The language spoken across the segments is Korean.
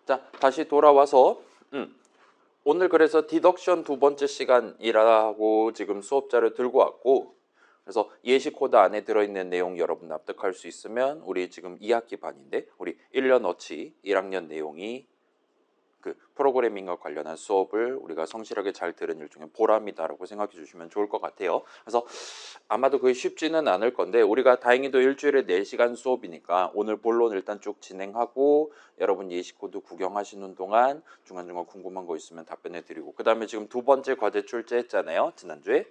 자, 다시 돌아와서 오늘 그래서 디덕션 두 번째 시간이라고 지금 수업자를 들고 왔고, 그래서 예시 코드 안에 들어있는 내용 여러분 납득할 수 있으면 우리 지금 2학기 반인데 우리 1년어치 1학년 내용이 그 프로그래밍과 관련한 수업을 우리가 성실하게 잘 들은 일종의 보람이다라고 생각해 주시면 좋을 것 같아요. 그래서 아마도 그게 쉽지는 않을 건데 우리가 다행히도 일주일에 4시간 수업이니까 오늘 본론 일단 쭉 진행하고 여러분 예시코드 구경하시는 동안 중간중간 궁금한 거 있으면 답변해 드리고 그 다음에 지금 두 번째 과제 출제했잖아요. 지난주에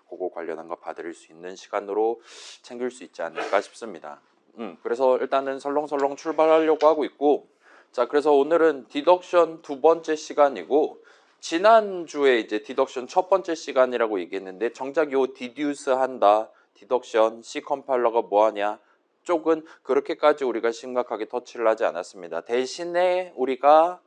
그거 관련한 거 봐드릴 수 있는 시간으로 챙길 수 있지 않을까 싶습니다. 그래서 일단은 설렁설렁 출발하려고 하고 있고 자, 그래서 오늘은 디덕션 두 번째 시간이고 지난주에 이제 디덕션 첫 번째 시간이라고 얘기했는데 정작 요 디듀스 한다, 디덕션, C 컴파일러가 뭐하냐 쪽은 그렇게까지 우리가 심각하게 터치를 하지 않았습니다. 대신에 우리가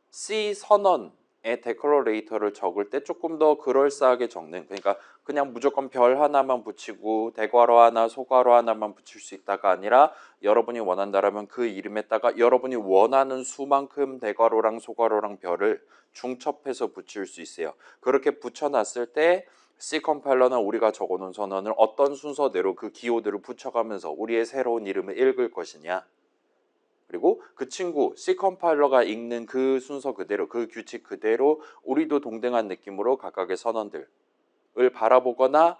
C 선언의 데클러레이터를 적을 때 조금 더 그럴싸하게 적는 그러니까 그냥 무조건 별 하나만 붙이고 대괄호 하나 소괄호 하나만 붙일 수 있다가 아니라 여러분이 원한다라면 그 이름에다가 여러분이 원하는 수만큼 대괄호랑 소괄호랑 별을 중첩해서 붙일 수 있어요. 그렇게 붙여놨을 때 C 컴파일러는 우리가 적어놓은 선언을 어떤 순서대로 그 기호들을 붙여가면서 우리의 새로운 이름을 읽을 것이냐 그리고 그 친구 C 컴파일러가 읽는 그 순서 그대로 그 규칙 그대로 우리도 동등한 느낌으로 각각의 선언들을 바라보거나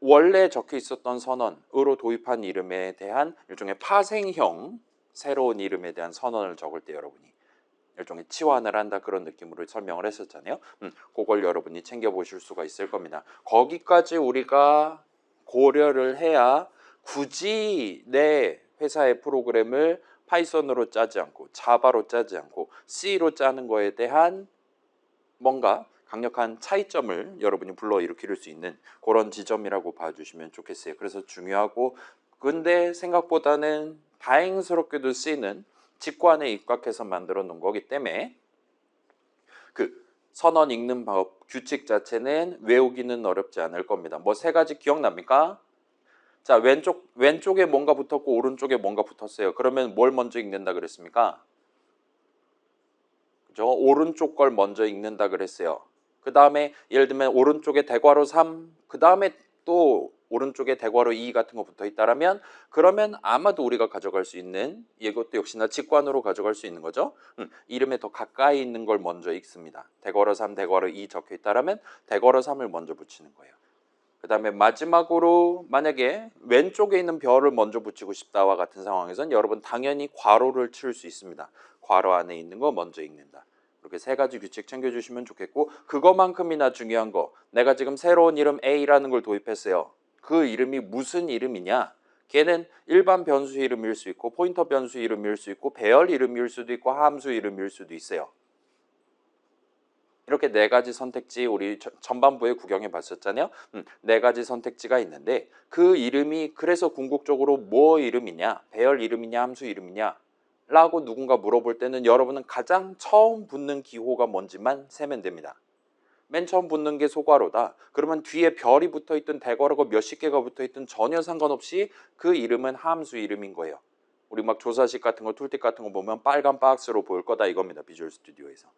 원래 적혀 있었던 선언으로 도입한 이름에 대한 일종의 파생형 새로운 이름에 대한 선언을 적을 때 여러분이 일종의 치환을 한다 그런 느낌으로 설명을 했었잖아요. 그걸 여러분이 챙겨보실 수가 있을 겁니다. 거기까지 우리가 고려를 해야 굳이 내 회사의 프로그램을 파이썬으로 짜지 않고 자바로 짜지 않고 C로 짜는 거에 대한 뭔가 강력한 차이점을 여러분이 불러일으킬 수 있는 그런 지점이라고 봐주시면 좋겠어요. 그래서 중요하고 근데 생각보다는 다행스럽게도 C는 직관에 입각해서 만들어 놓은 거기 때문에 그 선언 읽는 법 규칙 자체는 외우기는 어렵지 않을 겁니다. 뭐 세 가지 기억납니까? 자, 왼쪽에 뭔가 붙었고 오른쪽에 뭔가 붙었어요. 그러면 뭘 먼저 읽는다 그랬습니까? 그죠? 오른쪽 걸 먼저 읽는다 그랬어요. 그 다음에 예를 들면 오른쪽에 대괄호 3, 그 다음에 또 오른쪽에 대괄호 2 같은 거 붙어 있다라면 그러면 아마도 우리가 가져갈 수 있는 이것도 역시나 직관으로 가져갈 수 있는 거죠. 이름에 더 가까이 있는 걸 먼저 읽습니다. 대괄호 3, 대괄호 2 적혀 있다라면 대괄호 3을 먼저 붙이는 거예요. 그 다음에 마지막으로 만약에 왼쪽에 있는 별을 먼저 붙이고 싶다와 같은 상황에선 여러분 당연히 괄호를 칠 수 있습니다. 괄호 안에 있는 거 먼저 읽는다. 이렇게 세 가지 규칙 챙겨주시면 좋겠고 그거만큼이나 중요한 거 내가 지금 새로운 이름 A라는 걸 도입했어요. 그 이름이 무슨 이름이냐? 걔는 일반 변수 이름일 수 있고 포인터 변수 이름일 수 있고 배열 이름일 수도 있고 함수 이름일 수도 있어요. 이렇게 네 가지 선택지 우리 전반부에 구경해 봤었잖아요. 네 가지 선택지가 있는데 그 이름이 그래서 궁극적으로 뭐 이름이냐, 배열 이름이냐, 함수 이름이냐 라고 누군가 물어볼 때는 여러분은 가장 처음 붙는 기호가 뭔지만 세면 됩니다. 맨 처음 붙는 게 소괄호다. 그러면 뒤에 별이 붙어있든 대괄호가 몇십 개가 붙어있든 전혀 상관없이 그 이름은 함수 이름인 거예요. 우리 막 조사식 같은 거 툴팁 같은 거 보면 빨간 박스로 보일 거다 이겁니다. 비주얼 스튜디오에서.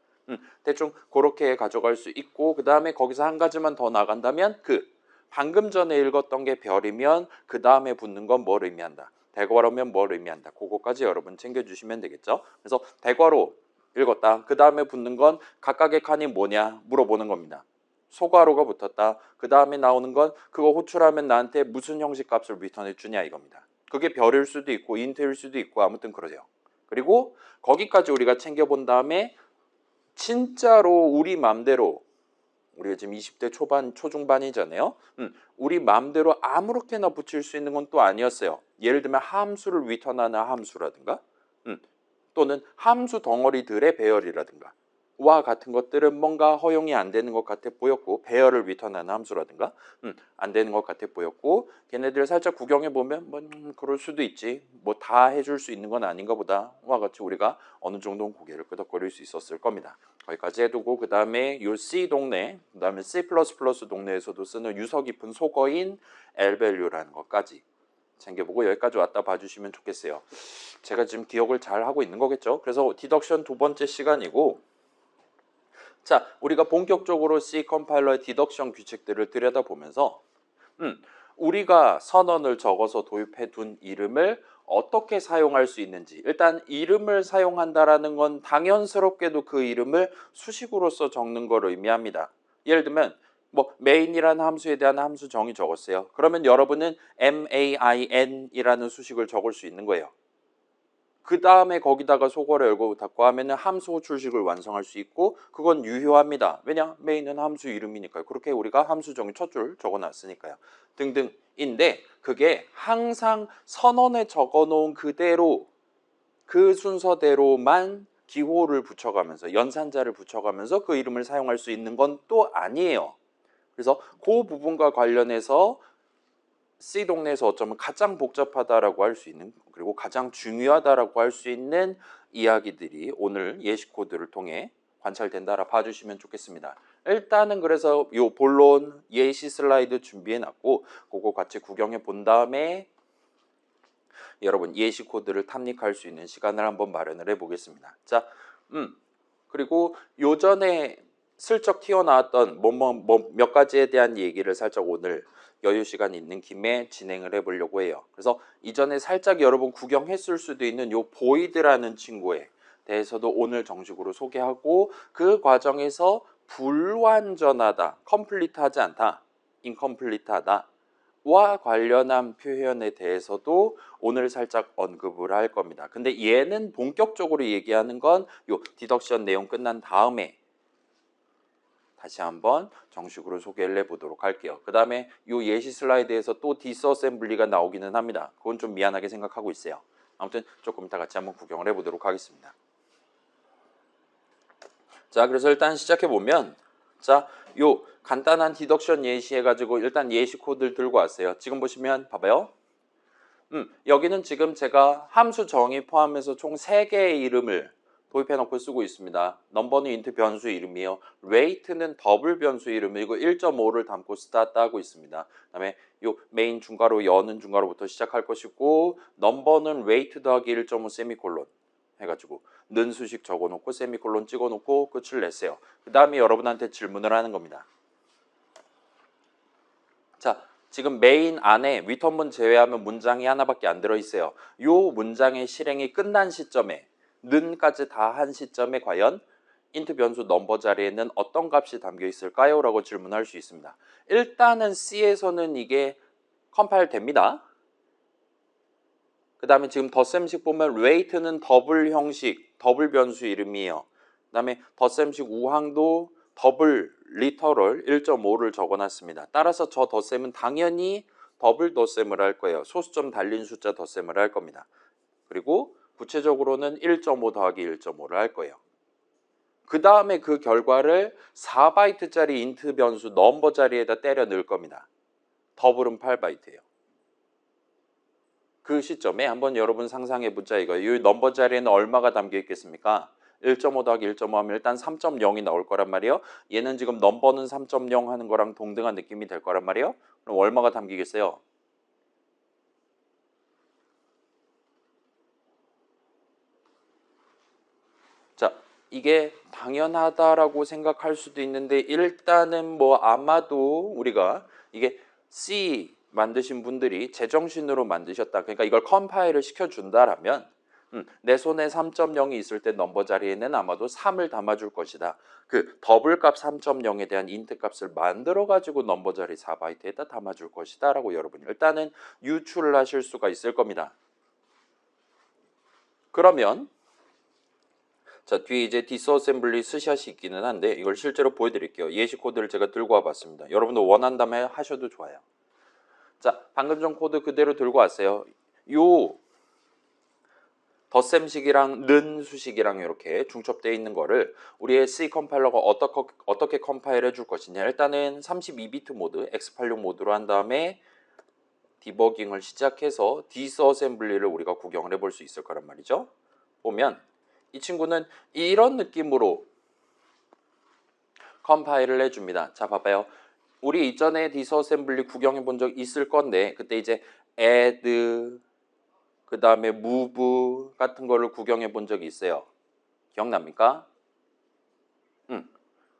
대충 그렇게 가져갈 수 있고 그 다음에 거기서 한 가지만 더 나간다면 그 방금 전에 읽었던 게 별이면 그 다음에 붙는 건 뭘 의미한다. 대괄호면 뭘 의미한다. 그거까지 여러분 챙겨주시면 되겠죠. 그래서 대괄호 읽었다. 그 다음에 붙는 건 각각의 칸이 뭐냐 물어보는 겁니다. 소괄호가 붙었다. 그 다음에 나오는 건 그거 호출하면 나한테 무슨 형식 값을 리턴해 주냐 이겁니다. 그게 별일 수도 있고 인트일 수도 있고 아무튼 그러세요. 그리고 거기까지 우리가 챙겨본 다음에 진짜로 우리 맘대로 우리가 지금 20대 초반 초중반이잖아요. 우리 맘대로 아무렇게나 붙일 수 있는 건 또 아니었어요. 예를 들면 함수를 리턴하는 함수라든가 또는 함수 덩어리들의 배열이라든가 와 같은 것들은 뭔가 허용이 안 되는 것 같아 보였고 배열을 리턴하는 함수라든가 안 되는 것 같아 보였고 걔네들 살짝 구경해 보면 뭐 그럴 수도 있지 뭐 다 해줄 수 있는 건 아닌가 보다 와 같이 우리가 어느 정도는 고개를 끄덕거릴 수 있었을 겁니다. 거기까지 해두고 그 다음에 요 C 동네 그 다음에 C++ 동네에서도 쓰는 유서 깊은 속어인 L밸류라는 것까지 챙겨보고 여기까지 왔다 봐주시면 좋겠어요. 제가 지금 기억을 잘 하고 있는 거겠죠. 그래서 디덕션 두 번째 시간이고, 자, 우리가 본격적으로 C 컴파일러의 디덕션 규칙들을 들여다보면서 우리가 선언을 적어서 도입해 둔 이름을 어떻게 사용할 수 있는지, 일단 이름을 사용한다라는 건 당연스럽게도 그 이름을 수식으로서 적는 걸 의미합니다. 예를 들면 뭐 main이라는 함수에 대한 함수 정의 적었어요. 그러면 여러분은 main이라는 수식을 적을 수 있는 거예요. 그 다음에 거기다가 소괄호 열고 닫고 하면은 함수 호출식을 완성할 수 있고, 그건 유효합니다. 왜냐? 메인은 함수 이름이니까요. 그렇게 우리가 함수 정의 첫 줄 적어놨으니까요. 등등인데, 그게 항상 선언에 적어놓은 그대로 그 순서대로만 기호를 붙여가면서 연산자를 붙여가면서 그 이름을 사용할 수 있는 건 또 아니에요. 그래서 그 부분과 관련해서 C 동네에서 어쩌면 가장 복잡하다라고 할 수 있는, 그리고 가장 중요하다라고 할 수 있는 이야기들이 오늘 예시 코드를 통해 관찰된다라 봐주시면 좋겠습니다. 일단은 그래서 요 본론 예시 슬라이드 준비해 놨고, 그거 같이 구경해 본 다음에 여러분 예시 코드를 탐닉할 수 있는 시간을 한번 마련을 해 보겠습니다. 자, 그리고 요전에 슬쩍 튀어나왔던 몇 가지에 대한 얘기를 살짝 오늘 여유 시간 있는 김에 진행을 해보려고 해요. 그래서 이전에 살짝 여러분 구경했을 수도 있는 요 보이드라는 친구에 대해서도 오늘 정식으로 소개하고, 그 과정에서 불완전하다, 컴플리트하지 않다, 인컴플리트하다 와 관련한 표현에 대해서도 오늘 살짝 언급을 할 겁니다. 근데 얘는 본격적으로 얘기하는 건 요 디덕션 내용 끝난 다음에 다시 한번 정식으로 소개를 해보도록 할게요. 그 다음에 이 예시 슬라이드에서 또 디스어셈블리가 나오기는 합니다. 그건 좀 미안하게 생각하고 있어요. 아무튼 조금 이따 같이 한번 구경을 해보도록 하겠습니다. 자, 그래서 일단 시작해보면, 자, 요 간단한 디덕션 예시 해가지고 일단 예시 코드를 들고 왔어요. 지금 보시면 봐봐요. 여기는 지금 제가 함수 정의 포함해서 총 3개의 이름을 도입해놓고 쓰고 있습니다. 넘버는 인트 변수 이름이에요. rate는 더블 변수 이름이고 1.5를 담고 스타트 하고 있습니다. 그 다음에 요 메인 중괄호 여는 중괄호부터 시작할 것이고, 넘버는 rate 더하기 1.5 세미콜론 해가지고 는 수식 적어놓고 세미콜론 찍어놓고 끝을 냈어요. 그 다음에 여러분한테 질문을 하는 겁니다. 자, 지금 메인 안에 리턴문 제외하면 문장이 하나밖에 안 들어있어요. 이 문장의 실행이 끝난 시점에, 는까지 다 한 시점에 과연 인트 변수 넘버 자리에는 어떤 값이 담겨 있을까요? 라고 질문할 수 있습니다. 일단은 C에서는 이게 컴파일 됩니다. 그 다음에 지금 덧셈식 보면 rate는 더블 형식, 더블 변수 이름이에요. 그 다음에 덧셈식 우항도 더블 리터럴 1.5를 적어놨습니다. 따라서 저 덧셈은 당연히 더블 덧셈을 할 거예요. 소수점 달린 숫자 덧셈을 할 겁니다. 그리고 구체적으로는 1.5 더하기 1.5를 할 거예요. 그 다음에 그 결과를 4바이트짜리 인트 변수 넘버 자리에다 때려 넣을 겁니다. 더블은 8바이트예요. 그 시점에 한번 여러분 상상해 보자 이거예요. 이 넘버 자리에는 얼마가 담겨 있겠습니까? 1.5 더하기 1.5 하면 일단 3.0이 나올 거란 말이에요. 얘는 지금 넘버는 3.0 하는 거랑 동등한 느낌이 될 거란 말이에요. 그럼 얼마가 담기겠어요? 자, 이게 당연하다라고 생각할 수도 있는데, 일단은 뭐 아마도 우리가 이게 C 만드신 분들이 제정신으로 만드셨다, 그러니까 이걸 컴파일을 시켜준다라면 내 손에 3.0이 있을 때 넘버 자리에는 아마도 3을 담아줄 것이다. 그 더블 값 3.0에 대한 인트 값을 만들어 가지고 넘버 자리 4바이트에다 담아줄 것이다 라고 여러분이 일단은 유출을 하실 수가 있을 겁니다. 그러면 자, 뒤에 이제 디스어셈블리 스샷이 있기는 한데 이걸 실제로 보여드릴게요. 예시 코드를 제가 들고 와봤습니다. 여러분도 원한다면 하셔도 좋아요. 자, 방금 전 코드 그대로 들고 왔어요. 요 덧셈식이랑 는 수식이랑 이렇게 중첩되어 있는 거를 우리의 C 컴파일러가 어떻게 컴파일 해줄 것이냐. 일단은 32비트 모드, X86 모드로 한 다음에 디버깅을 시작해서 디스어셈블리를 우리가 구경을 해볼 수 있을 거란 말이죠. 보면 이 친구는 이런 느낌으로 컴파일을 해줍니다. 자, 봐봐요. 우리 이전에 디스어셈블리 구경해 본 적 있을 건데, 그때 이제 add, 그 다음에 move 같은 거를 구경해 본 적이 있어요. 기억납니까?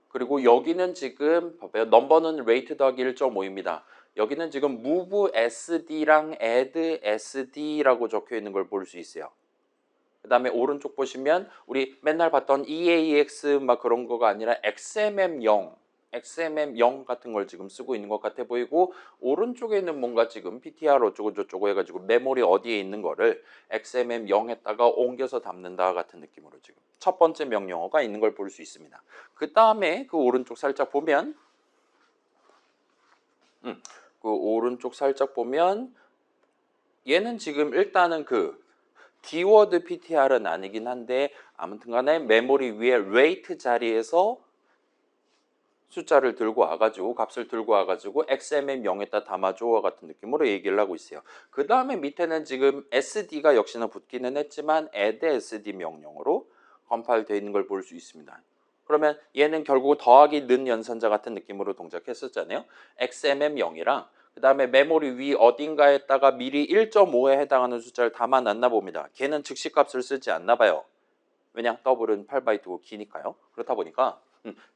그리고 여기는 지금 봐봐요. 넘버는 rate 더하기 1.5입니다. 여기는 지금 move sd랑 add sd라고 적혀 있는 걸 볼 수 있어요. 그 다음에 오른쪽 보시면 우리 맨날 봤던 EAX 막 그런 거가 아니라 XMM0 같은 걸 지금 쓰고 있는 것 같아 보이고, 오른쪽에는 뭔가 지금 PTR 어쩌고 저쩌고 해가지고 메모리 어디에 있는 거를 XMM0에다가 옮겨서 담는다 같은 느낌으로 지금 첫 번째 명령어가 있는 걸 볼 수 있습니다. 그 다음에 그 오른쪽 살짝 보면 그 오른쪽 살짝 보면 얘는 지금 일단은 그 D워드 PTR은 아니긴 한데 아무튼 간에 메모리 위에 rate 자리에서 숫자를 들고 와가지고 값을 들고 와가지고 XMM0에다 담아줘 같은 느낌으로 얘기를 하고 있어요. 그 다음에 밑에는 지금 SD가 역시나 붙기는 했지만 add SD 명령으로 컴파일 되어 있는 걸 볼 수 있습니다. 그러면 얘는 결국 더하기 는 연산자 같은 느낌으로 동작했었잖아요. XMM0이랑 그 다음에 메모리 위 어딘가에다가 미리 1.5에 해당하는 숫자를 담아놨나 봅니다. 걔는 즉시값을 쓰지 않나 봐요. 왜냐? 더블은 8바이트고 기니까요. 그렇다 보니까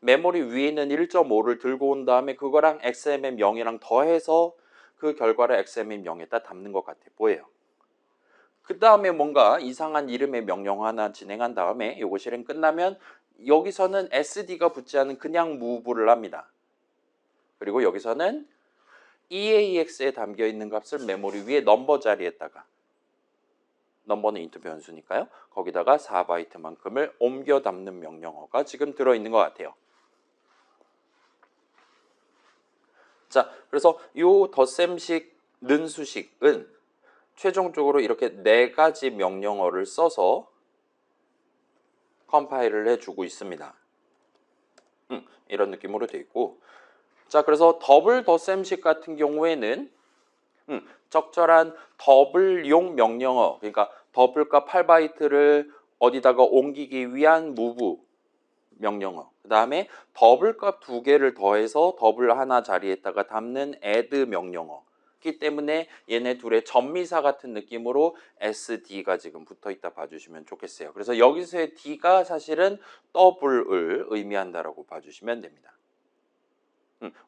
메모리 위에 있는 1.5를 들고 온 다음에 그거랑 XMM0이랑 더해서 그 결과를 XMM0에다 담는 것 같아 보여요. 그 다음에 뭔가 이상한 이름의 명령 하나 진행한 다음에 요거 실행 끝나면 여기서는 SD가 붙지 않은 그냥 move를 합니다. 그리고 여기서는 EAX에 담겨 있는 값을 메모리 위에 넘버 자리에다가, 넘버는 인트 변수니까요. 거기다가 4바이트만큼을 옮겨 담는 명령어가 지금 들어있는 것 같아요. 자, 그래서 요 덧셈식 는수식은 최종적으로 이렇게 4가지 명령어를 써서 컴파일을 해주고 있습니다. 이런 느낌으로 돼 있고, 자, 그래서 더블 덧셈식 같은 경우에는 적절한 더블용 명령어, 그러니까 더블값 8바이트를 어디다가 옮기기 위한 move 명령어, 그 다음에 더블값 2개를 더해서 더블 하나 자리에다가 담는 add 명령어이기 때문에 얘네 둘의 전미사 같은 느낌으로 SD가 지금 붙어있다 봐주시면 좋겠어요. 그래서 여기서의 D가 사실은 더블을 의미한다라고 봐주시면 됩니다.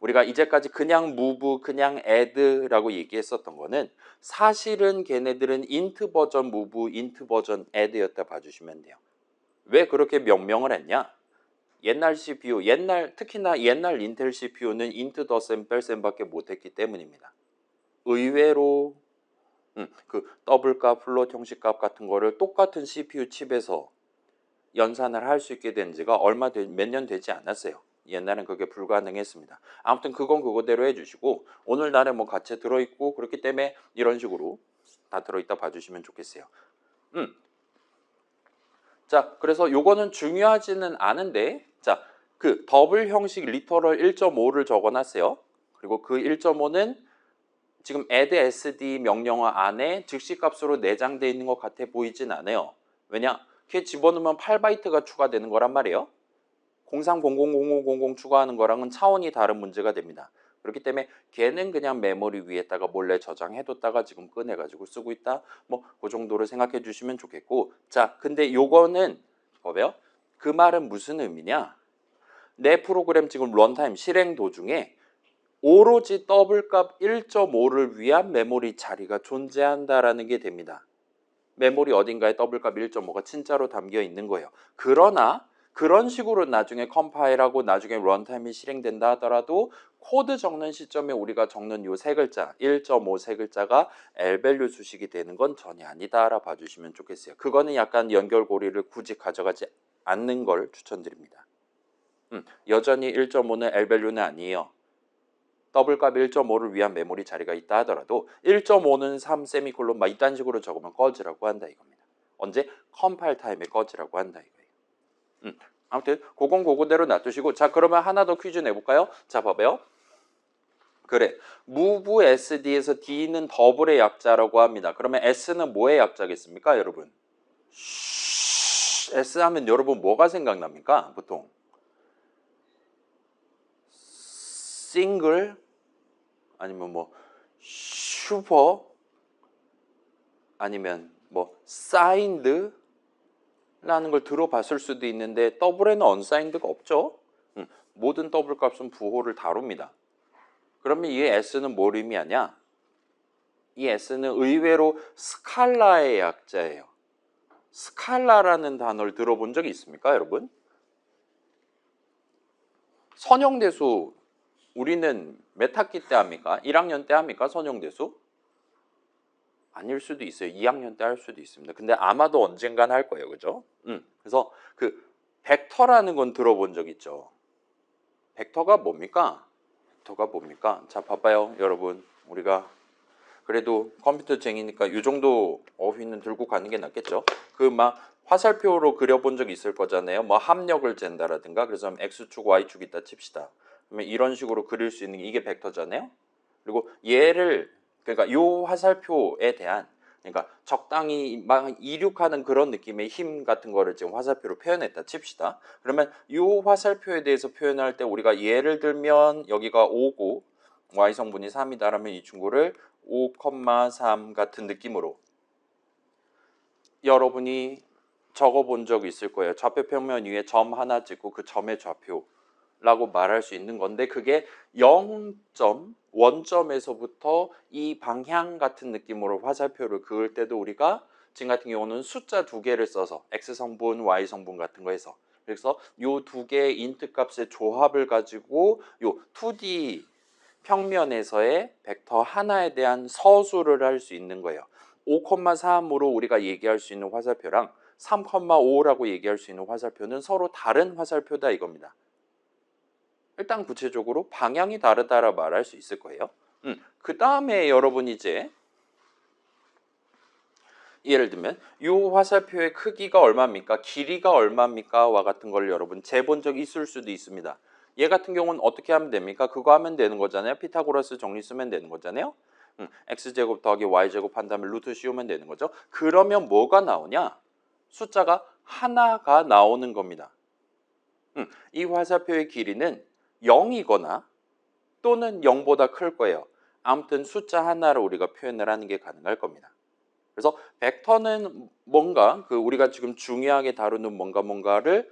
우리가 이제까지 그냥 move, 그냥 add라고 얘기했었던 거는 사실은 걔네들은 int 버전 move, int 버전 add였다 봐주시면 돼요. 왜 그렇게 명명을 했냐? 옛날 CPU, 특히나 옛날 인텔 CPU는 int 더셈 뺄셈밖에 못했기 때문입니다. 의외로 그 더블값, 플롯 형식값 같은 거를 똑같은 CPU 칩에서 연산을 할 수 있게 된 지가 몇 년 되지 않았어요. 옛날엔 그게 불가능했습니다. 아무튼 그건 그거대로 해주시고, 오늘날에 뭐 같이 들어있고 그렇기 때문에 이런 식으로 다 들어있다 봐주시면 좋겠어요. 자, 그래서 요거는 중요하지는 않은데, 자, 그 더블 형식 리터럴 1.5를 적어놨어요. 그리고 그 1.5는 지금 add sd 명령어 안에 즉시값으로 내장되어 있는 것 같아 보이진 않아요. 왜냐? 걔 집어넣으면 8바이트가 추가되는 거란 말이에요. 03000000 추가하는 거랑은 차원이 다른 문제가 됩니다. 그렇기 때문에 걔는 그냥 메모리 위에다가 몰래 저장해뒀다가 지금 꺼내가지고 쓰고 있다. 뭐 그 정도로 생각해 주시면 좋겠고, 자, 근데 요거는 봐봐요. 그 말은 무슨 의미냐? 내 프로그램 지금 런타임 실행 도중에 오로지 더블값 1.5를 위한 메모리 자리가 존재한다라는 게 됩니다. 메모리 어딘가에 더블값 1.5가 진짜로 담겨 있는 거예요. 그러나 그런 식으로 나중에 컴파일하고 나중에 런타임이 실행된다 하더라도 코드 적는 시점에 우리가 적는 요 세 글자 1.5 세 글자가 L밸류 수식이 되는 건 전혀 아니다라 봐주시면 좋겠어요. 그거는 약간 연결고리를 굳이 가져가지 않는 걸 추천드립니다. 여전히 1.5는 L밸류는 아니에요. 더블값 1.5를 위한 메모리 자리가 있다 하더라도 1.5는 3 세미콜론 막 이딴 식으로 적으면 꺼지라고 한다 이겁니다. 언제? 컴파일 타임에 꺼지라고 한다 이거예요. 아무튼 그건 그거대로 놔두시고, 자, 그러면 하나 더 퀴즈 내볼까요? 자, 봐봐요. 그래, move sd에서 d는 더블의 약자라고 합니다. 그러면 s는 뭐의 약자겠습니까, 여러분? S 하면 여러분 뭐가 생각납니까, 보통? 싱글 아니면 뭐 슈퍼 아니면 뭐 signed라는 걸 들어봤을 수도 있는데 더블에는 unsigned가 없죠. 모든 더블 값은 부호를 다룹니다. 그러면 이 s는 뭘 의미하냐? 이 s는 의외로 스칼라의 약자예요. 스칼라라는 단어를 들어본 적이 있습니까, 여러분? 선형대수 우리는 몇 학기 때 합니까? 1학년 때 합니까? 선형대수? 아닐 수도 있어요. 2학년 때 할 수도 있습니다. 근데 아마도 언젠간 할 거예요. 그죠? 그래서 그 벡터라는 건 들어본 적 있죠. 벡터가 뭡니까? 벡터가 뭡니까? 자, 봐봐요, 여러분. 우리가 그래도 컴퓨터쟁이니까 이 정도 어휘는 들고 가는 게 낫겠죠. 그 막 화살표로 그려본 적 있을 거잖아요. 뭐 합력을 잰다라든가. 그래서 x축, y축 있다 칩시다. 그러면 이런 식으로 그릴 수 있는 게 이게 벡터잖아요. 그리고 얘를 그러니까 요 화살표에 대한 그러니까 적당히 막 이륙하는 그런 느낌의 힘 같은 거를 지금 화살표로 표현했다 칩시다. 그러면 요 화살표에 대해서 표현할 때 우리가 예를 들면 여기가 5고 y성분이 3이다라면 이 친구를 5,3 같은 느낌으로 여러분이 적어본 적이 있을 거예요. 좌표 평면 위에 점 하나 찍고 그 점의 좌표라고 말할 수 있는 건데 그게 0점, 원점에서부터 이 방향 같은 느낌으로 화살표를 그을 때도 우리가 지금 같은 경우는 숫자 두 개를 써서 X성분, Y성분 같은 거 해서 그래서 요 두 개의 인트 값의 조합을 가지고 요 2D 평면에서의 벡터 하나에 대한 서술을 할 수 있는 거예요. 5,3으로 우리가 얘기할 수 있는 화살표랑 3,5라고 얘기할 수 있는 화살표는 서로 다른 화살표다 이겁니다. 일단 구체적으로 방향이 다르다라 말할 수 있을 거예요. 그 다음에 여러분 이제 예를 들면 이 화살표의 크기가 얼마입니까? 길이가 얼마입니까? 와 같은 걸 여러분 재본 적이 있을 수도 있습니다. 얘 같은 경우는 어떻게 하면 됩니까? 그거 하면 되는 거잖아요. 피타고라스 정리 쓰면 되는 거잖아요. x제곱 더하기 y제곱 한 다음에 루트 씌우면 되는 거죠. 그러면 뭐가 나오냐? 숫자가 하나가 나오는 겁니다. 이 화살표의 길이는 0이거나 또는 0보다 클 거예요. 아무튼 숫자 하나를 우리가 표현을 하는 게 가능할 겁니다. 그래서 벡터는 뭔가 그 우리가 지금 중요하게 다루는 뭔가를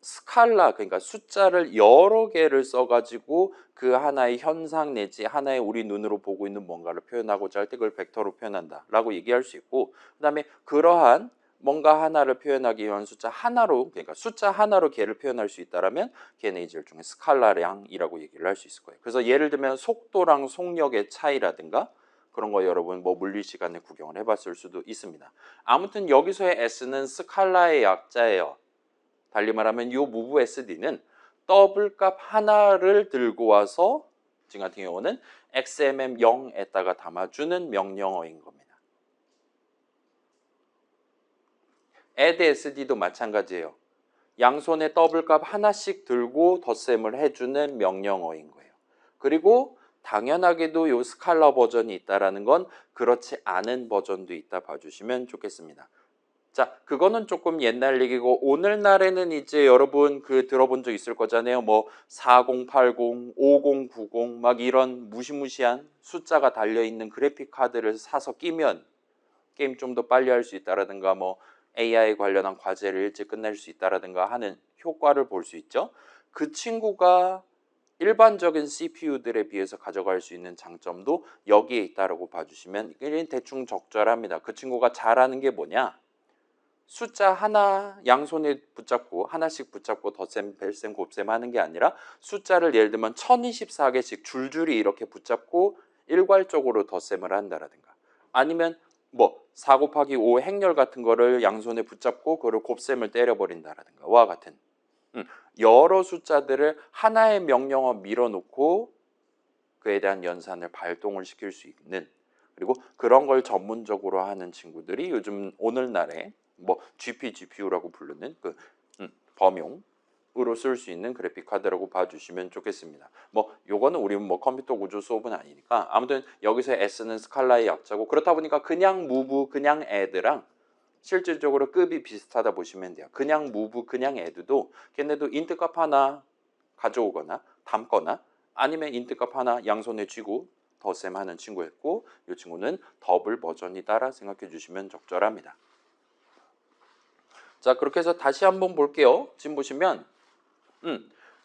스칼라 그러니까 숫자를 여러 개를 써가지고 그 하나의 현상 내지 하나의 우리 눈으로 보고 있는 뭔가를 표현하고자 할 때 그걸 벡터로 표현한다라고 얘기할 수 있고 그다음에 그러한 뭔가 하나를 표현하기 위한 숫자 하나로 그러니까 숫자 하나로 걔를 표현할 수 있다라면 걔는 이제 일종의 스칼라량이라고 얘기를 할 수 있을 거예요. 그래서 예를 들면 속도랑 속력의 차이라든가 그런 거 여러분 뭐 물리 시간에 구경을 해봤을 수도 있습니다. 아무튼 여기서의 S는 스칼라의 약자예요. 달리 말하면 이 무브 SD는 더블 값 하나를 들고 와서 지금 같은 경우는 XMM0에다가 담아주는 명령어인 겁니다. add SD도 마찬가지예요. 양손에 더블 값 하나씩 들고 덧셈을 해주는 명령어인 거예요. 그리고 당연하게도 이 스칼라 버전이 있다는 건 그렇지 않은 버전도 있다 봐주시면 좋겠습니다. 자, 그거는 조금 옛날 얘기고 오늘날에는 이제 여러분 그 들어본 적 있을 거잖아요. 뭐 4080, 5090 막 이런 무시무시한 숫자가 달려있는 그래픽 카드를 사서 끼면 게임 좀 더 빨리 할 수 있다라든가 뭐 AI 관련한 과제를 일찍 끝낼 수 있다라든가 하는 효과를 볼 수 있죠. 그 친구가 일반적인 CPU들에 비해서 가져갈 수 있는 장점도 여기에 있다라고 봐주시면 대충 적절합니다. 그 친구가 잘하는 게 뭐냐? 숫자 하나 양손에 붙잡고 하나씩 붙잡고 덧셈, 뺄셈, 곱셈 하는 게 아니라 숫자를 예를 들면 1024개씩 줄줄이 이렇게 붙잡고 일괄적으로 덧셈을 한다라든가 아니면 뭐 4 곱하기 5 행렬 같은 거를 양손에 붙잡고 그걸 곱셈을 때려버린다라든가 와 같은 여러 숫자들을 하나의 명령어 밀어놓고 그에 대한 연산을 발동을 시킬 수 있는 그리고 그런 걸 전문적으로 하는 친구들이 요즘 오늘날에 뭐 GPU라고 부르는 그 범용으로 쓸 수 있는 그래픽 카드라고 봐주시면 좋겠습니다. 뭐 요거는 우리 뭐 컴퓨터 구조 수업은 아니니까 아무튼 여기서 S는 스칼라의 약자고 그렇다 보니까 그냥 move, 그냥 add랑 실질적으로 급이 비슷하다 보시면 돼요. 그냥 move, 그냥 add도 걔네도 인트 값 하나 가져오거나 담거나 아니면 인트 값 하나 양손에 쥐고 덧셈 하는 친구였고 이 친구는 더블 버전이다라 생각해 주시면 적절합니다. 자, 그렇게 해서 다시 한번 볼게요. 지금 보시면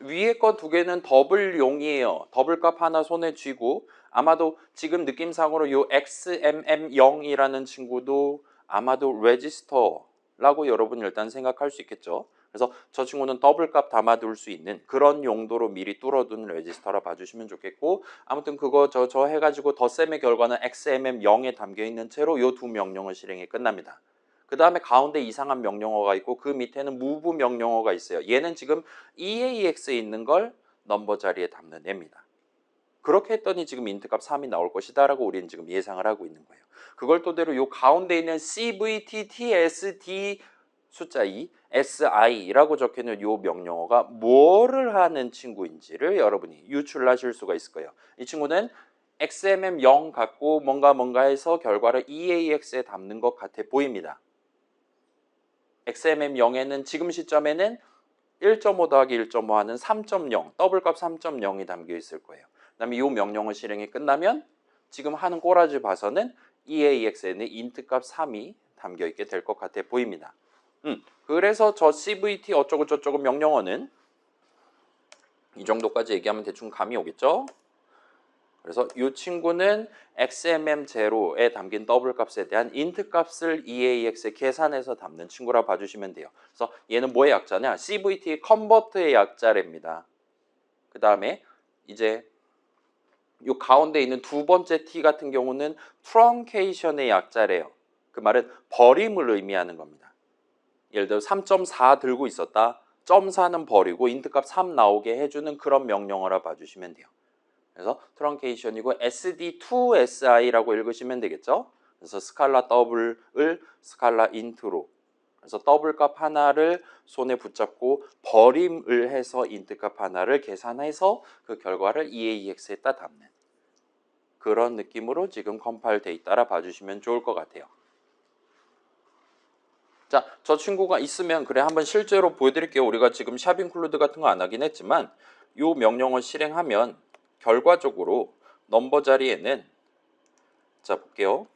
위에 거 두 개는 더블용이에요. 더블값 하나 손에 쥐고 아마도 지금 느낌상으로 요 XMM0이라는 친구도 아마도 레지스터라고 여러분 일단 생각할 수 있겠죠. 그래서 저 친구는 더블값 담아둘 수 있는 그런 용도로 미리 뚫어둔 레지스터라 봐주시면 좋겠고 아무튼 그거 저 해가지고 덧셈의 결과는 XMM0에 담겨있는 채로 요 두 명령어 실행이 끝납니다. 그 다음에 가운데 이상한 명령어가 있고 그 밑에는 move 명령어가 있어요. 얘는 지금 EAX에 있는 걸 넘버 자리에 담는 애입니다. 그렇게 했더니 지금 인트값 3이 나올 것이다 라고 우리는 지금 예상을 하고 있는 거예요. 그걸 토대로 요 가운데 있는 CVT, TSD 숫자 2, SI라고 적혀있는 요 명령어가 뭐를 하는 친구인지를 여러분이 유출하실 수가 있을 거예요. 이 친구는 XMM0 갖고 뭔가 해서 결과를 EAX에 담는 것 같아 보입니다. XMM0에는 지금 시점에는 1.5 더하기 1.5 하는 3.0, 더블값 3.0이 담겨 있을 거예요. 그 다음에 이 명령어 실행이 끝나면 지금 하는 꼬라지 봐서는 EAX에는 인트값 3이 담겨 있게 될 것 같아 보입니다. 그래서 저 CVT 어쩌고 저쩌고 명령어는 이 정도까지 얘기하면 대충 감이 오겠죠? 그래서 이 친구는 XMM0에 담긴 더블 값에 대한 int 값을 EAX에 계산해서 담는 친구라 봐주시면 돼요. 그래서 얘는 뭐의 약자냐? CVT 컨버트의 약자랍니다. 그 다음에 이제 이 가운데 있는 두 번째 T 같은 경우는 truncation의 약자래요. 그 말은 버림을 의미하는 겁니다. 예를 들어 3.4 들고 있었다. 0.4는 버리고 int 값 3 나오게 해주는 그런 명령어라 봐주시면 돼요. 그래서 트렁케이션이고 SD2SI라고 읽으시면 되겠죠. 그래서 스칼라 더블을 스칼라 인트로 그래서 더블 값 하나를 손에 붙잡고 버림을 해서 인트 값 하나를 계산해서 그 결과를 EAX에다 담는 그런 느낌으로 지금 컴파일 돼 있다라 봐주시면 좋을 것 같아요. 자, 저 친구가 있으면 그래 한번 실제로 보여드릴게요. 우리가 지금 샵 인클루드 같은 거 안 하긴 했지만 이 명령을 실행하면 결과적으로 넘버 자리에는 자 볼게요.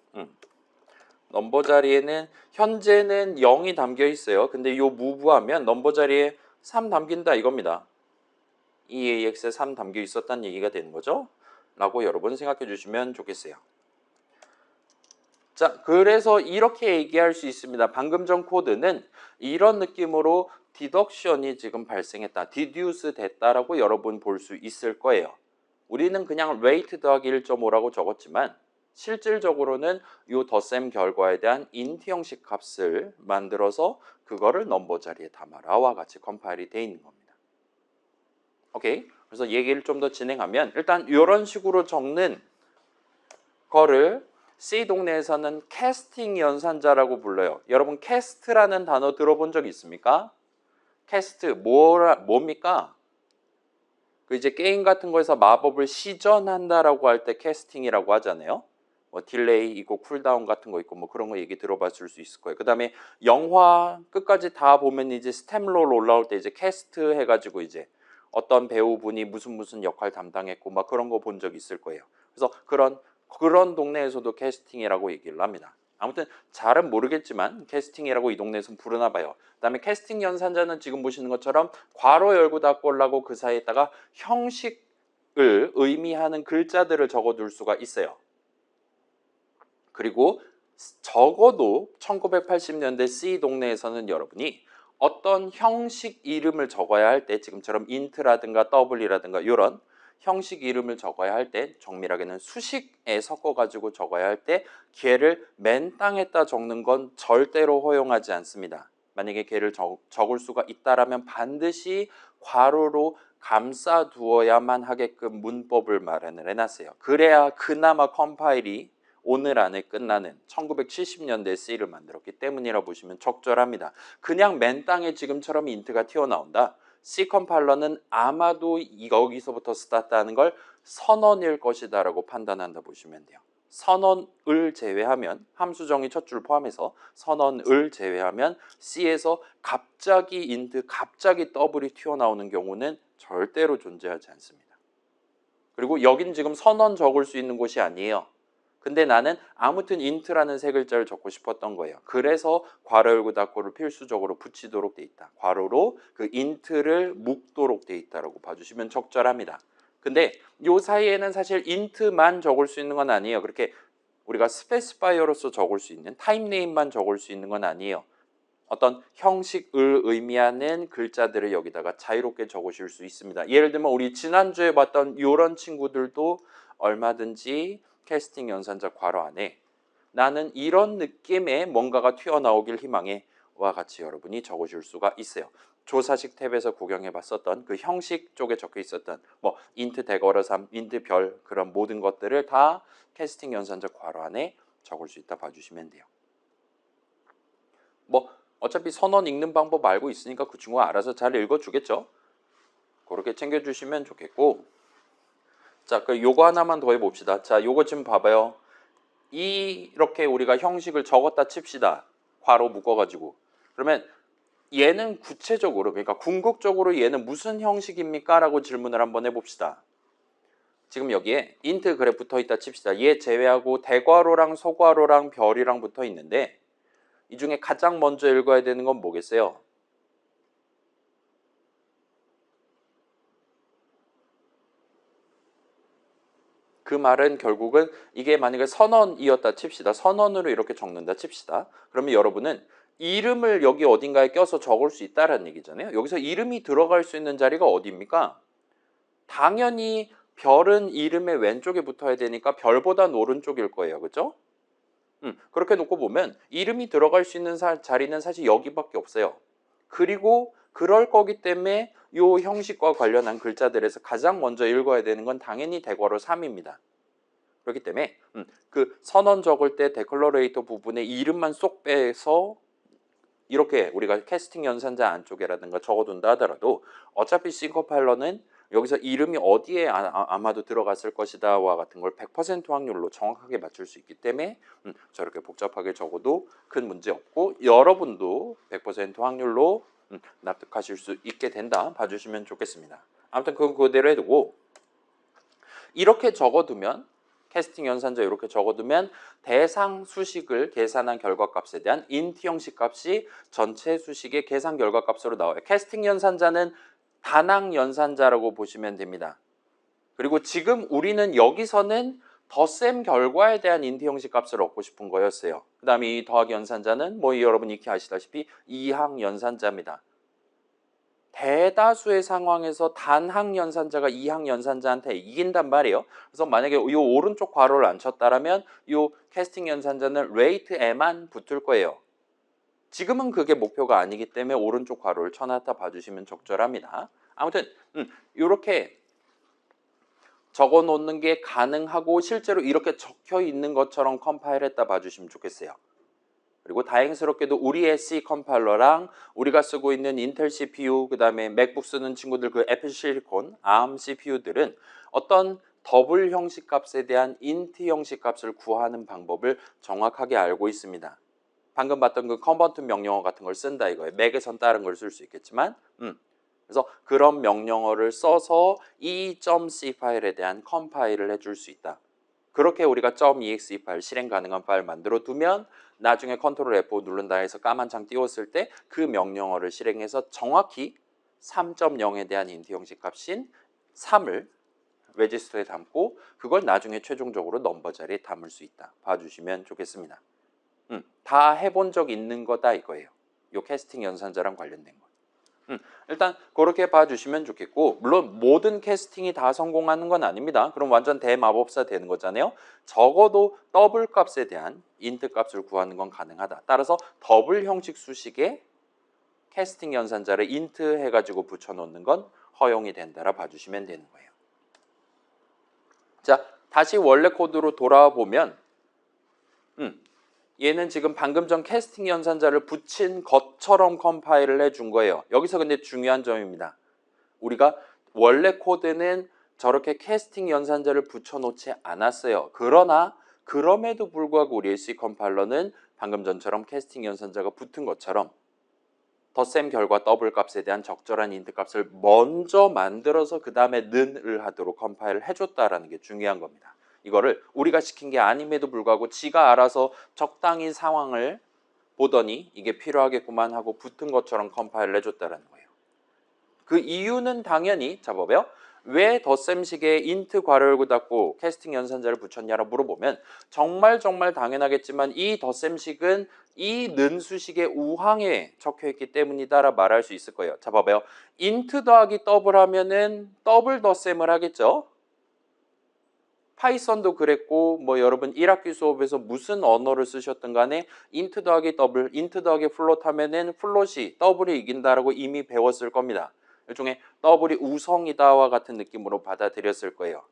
넘버 자리에는 현재는 0이 담겨 있어요. 근데 요 무브하면 넘버 자리에 3 담긴다 이겁니다. EAX에 3 담겨 있었다는 얘기가 되는 거죠. 라고 여러분 생각해 주시면 좋겠어요. 자, 그래서 이렇게 얘기할 수 있습니다. 방금 전 코드는 이런 느낌으로 디덕션이 지금 발생했다, 디듀스 됐다라고 여러분 볼 수 있을 거예요. 우리는 그냥 rate 더하기 1.5라고 적었지만 실질적으로는 이 덧셈 결과에 대한 int 형식 값을 만들어서 그거를 넘버 자리에 담아라와 같이 컴파일이 되어 있는 겁니다. 오케이? 그래서 얘기를 좀 더 진행하면 일단 이런 식으로 적는 거를 C 동네에서는 캐스팅 연산자라고 불러요. 여러분 캐스트라는 단어 들어본 적 있습니까? 캐스트 뭡니까? 그 이제 게임 같은 거에서 마법을 시전한다라고 할 때 캐스팅이라고 하잖아요. 뭐 딜레이 있고 쿨다운 같은 거 있고 뭐 그런 거 얘기 들어봤을 수 있을 거예요. 그다음에 영화 끝까지 다 보면 이제 스탬롤 올라올 때 이제 캐스트 해가지고 이제 어떤 배우분이 무슨 역할 담당했고 막 그런 거 본 적 있을 거예요. 그래서 그런 동네에서도 캐스팅이라고 얘기를 합니다. 아무튼 잘은 모르겠지만 캐스팅이라고 이 동네에서는 부르나 봐요. 그 다음에 캐스팅 연산자는 지금 보시는 것처럼 괄호 열고 닫고 하고 그 사이에다가 형식을 의미하는 글자들을 적어둘 수가 있어요. 그리고 적어도 1980년대 C 동네에서는 여러분이 어떤 형식 이름을 적어야 할 때 지금처럼 int라든가 double이라든가 이런 형식 이름을 적어야 할 때 정밀하게는 수식에 섞어가지고 적어야 할 때 걔를 맨 땅에다 적는 건 절대로 허용하지 않습니다. 만약에 걔를 적을 수가 있다라면 반드시 괄호로 감싸 두어야만 하게끔 문법을 마련을 해놨어요. 그래야 그나마 컴파일이 오늘 안에 끝나는 1970년대 C를 만들었기 때문이라 보시면 적절합니다. 그냥 맨 땅에 지금처럼 인트가 튀어나온다. C 컴파일러는 아마도 여기서부터 스타트하는 걸 선언일 것이다 라고 판단한다 보시면 돼요. 선언을 제외하면 함수 정의 첫 줄 포함해서 선언을 제외하면 C에서 갑자기 인트, 갑자기 더블이 튀어나오는 경우는 절대로 존재하지 않습니다. 그리고 여긴 지금 선언 적을 수 있는 곳이 아니에요. 근데 나는 아무튼 int라는 세 글자를 적고 싶었던 거예요. 그래서 괄호 열고 닫고를 필수적으로 붙이도록 돼 있다. 괄호로 그 int를 묶도록 돼 있다라고 봐주시면 적절합니다. 근데 요 사이에는 사실 int만 적을 수 있는 건 아니에요. 그렇게 우리가 스페시파이어로서 적을 수 있는 타입네임만 적을 수 있는 건 아니에요. 어떤 형식을 의미하는 글자들을 여기다가 자유롭게 적으실 수 있습니다. 예를 들면 우리 지난주에 봤던 이런 친구들도 얼마든지 캐스팅 연산자 괄호 안에 나는 이런 느낌의 뭔가가 튀어나오길 희망해 와 같이 여러분이 적으실 수가 있어요. 조사식 탭에서 구경해 봤었던 그 형식 쪽에 적혀 있었던 뭐 인트 대괄호3, 인트 별 그런 모든 것들을 다 캐스팅 연산자 괄호 안에 적을 수 있다 봐주시면 돼요. 뭐 어차피 선언 읽는 방법 알고 있으니까 그 친구가 알아서 잘 읽어주겠죠. 그렇게 챙겨주시면 좋겠고, 자, 그 요거 하나만 더 해봅시다. 자, 요거 지금 봐봐요. 이렇게 우리가 형식을 적었다 칩시다. 괄호 묶어가지고. 그러면 얘는 구체적으로, 그러니까 궁극적으로 얘는 무슨 형식입니까? 라고 질문을 한번 해봅시다. 지금 여기에 int 그래 붙어 있다 칩시다. 얘 제외하고 대괄호랑 소괄호랑 별이랑 붙어 있는데 이 중에 가장 먼저 읽어야 되는 건 뭐겠어요? 그 말은 결국은 이게 만약에 선언이었다 칩시다. 선언으로 이렇게 적는다 칩시다. 그러면 여러분은 이름을 여기 어딘가에 껴서 적을 수 있다는 얘기잖아요. 여기서 이름이 들어갈 수 있는 자리가 어디입니까? 당연히 별은 이름의 왼쪽에 붙어야 되니까 별보단 오른쪽일 거예요. 그렇죠? 그렇게 놓고 보면 이름이 들어갈 수 있는 자리는 사실 여기밖에 없어요. 그리고 그럴 거기 때문에 이 형식과 관련한 글자들에서 가장 먼저 읽어야 되는 건 당연히 대괄호 3입니다. 그렇기 때문에 그 선언 적을 때 데클러레이터 부분에 이름만 쏙 빼서 이렇게 우리가 캐스팅 연산자 안쪽에라든가 적어둔다 하더라도 어차피 싱커파일러는 여기서 이름이 어디에 아마도 들어갔을 것이다 와 같은 걸 100% 확률로 정확하게 맞출 수 있기 때문에 저렇게 복잡하게 적어도 큰 문제 없고 여러분도 100% 확률로 납득하실 수 있게 된다 봐주시면 좋겠습니다. 아무튼 그건 그대로 해두고 이렇게 적어두면 캐스팅 연산자 이렇게 적어두면 대상 수식을 계산한 결과값에 대한 int 형식 값이 전체 수식의 계산 결과값으로 나와요. 캐스팅 연산자는 단항 연산자라고 보시면 됩니다. 그리고 지금 우리는 여기서는 덧셈 결과에 대한 int 형식 값을 얻고 싶은 거였어요. 그 다음에 이 더하기 연산자는 뭐 여러분 익히 아시다시피 이항 연산자입니다. 대다수의 상황에서 단항 연산자가 이항 연산자한테 이긴단 말이에요. 그래서 만약에 이 오른쪽 괄호를 안 쳤다라면 이 캐스팅 연산자는 레이트에만 붙을 거예요. 지금은 그게 목표가 아니기 때문에 오른쪽 괄호를 쳐놨다 봐주시면 적절합니다. 아무튼 이렇게 적어 놓는 게 가능하고 실제로 이렇게 적혀 있는 것처럼 컴파일했다 봐주시면 좋겠어요. 그리고 다행스럽게도 우리의 C 컴파일러랑 우리가 쓰고 있는 인텔 CPU, 그 다음에 맥북 쓰는 친구들 그 애플 실리콘, ARM CPU들은 어떤 더블 형식 값에 대한 int 형식 값을 구하는 방법을 정확하게 알고 있습니다. 방금 봤던 그 컨버트 명령어 같은 걸 쓴다 이거예요. 맥에선 다른 걸 쓸 수 있겠지만 그래서 그런 명령어를 써서 이 .c 파일에 대한 컴파일을 해줄 수 있다. 그렇게 우리가 .exe 파일, 실행 가능한 파일 만들어 두면 나중에 컨트롤 F5 누른다 해서 까만 창 띄웠을 때 그 명령어를 실행해서 정확히 3.0에 대한 int 형식 값인 3을 레지스터에 담고 그걸 나중에 최종적으로 넘버 자리에 담을 수 있다. 봐주시면 좋겠습니다. 다 해본 적 있는 거다 이거예요. 요 캐스팅 연산자랑 관련된 거. 일단 그렇게 봐주시면 좋겠고 물론 모든 캐스팅이 다 성공하는 건 아닙니다. 그럼 완전 대마법사 되는 거잖아요. 적어도 더블 값에 대한 int 값을 구하는 건 가능하다. 따라서 더블 형식 수식에 캐스팅 연산자를 int 해가지고 붙여놓는 건 허용이 된다라 봐주시면 되는 거예요. 자, 다시 원래 코드로 돌아와 보면 얘는 지금 방금 전 캐스팅 연산자를 붙인 것처럼 컴파일을 해준 거예요. 여기서 근데 중요한 점입니다. 우리가 원래 코드는 저렇게 캐스팅 연산자를 붙여놓지 않았어요. 그러나 그럼에도 불구하고 우리의 C 컴파일러는 방금 전처럼 캐스팅 연산자가 붙은 것처럼 덧셈 결과 더블 값에 대한 적절한 인트 값을 먼저 만들어서 그 다음에 는을 하도록 컴파일을 해줬다라는 게 중요한 겁니다. 이거를 우리가 시킨 게 아님에도 불구하고 지가 알아서 적당히 상황을 보더니 이게 필요하겠구만 하고 붙은 것처럼 컴파일을 해줬다라는 거예요. 그 이유는 당연히 자 봐봐요. 왜 덧셈식에 인트 괄호 열고 닫고 캐스팅 연산자를 붙였냐라고 물어보면 정말 당연하겠지만 이 덧셈식은 이 는수식의 우항에 적혀있기 때문이다라 말할 수 있을 거예요. 자 봐봐요. 인트 더하기 더블 하면은 더블 덧셈을 하겠죠. 파이썬도 그랬고 뭐 여러분 1학기 수업에서 무슨 언어를 쓰셨든 간에 인트 더하기 더블, 인트 더하기 플롯 하면은 플롯이 더블이 이긴다라고 이미 배웠을 겁니다. 일종의 더블이 우성이다와 같은 느낌으로 받아들였을 거예요.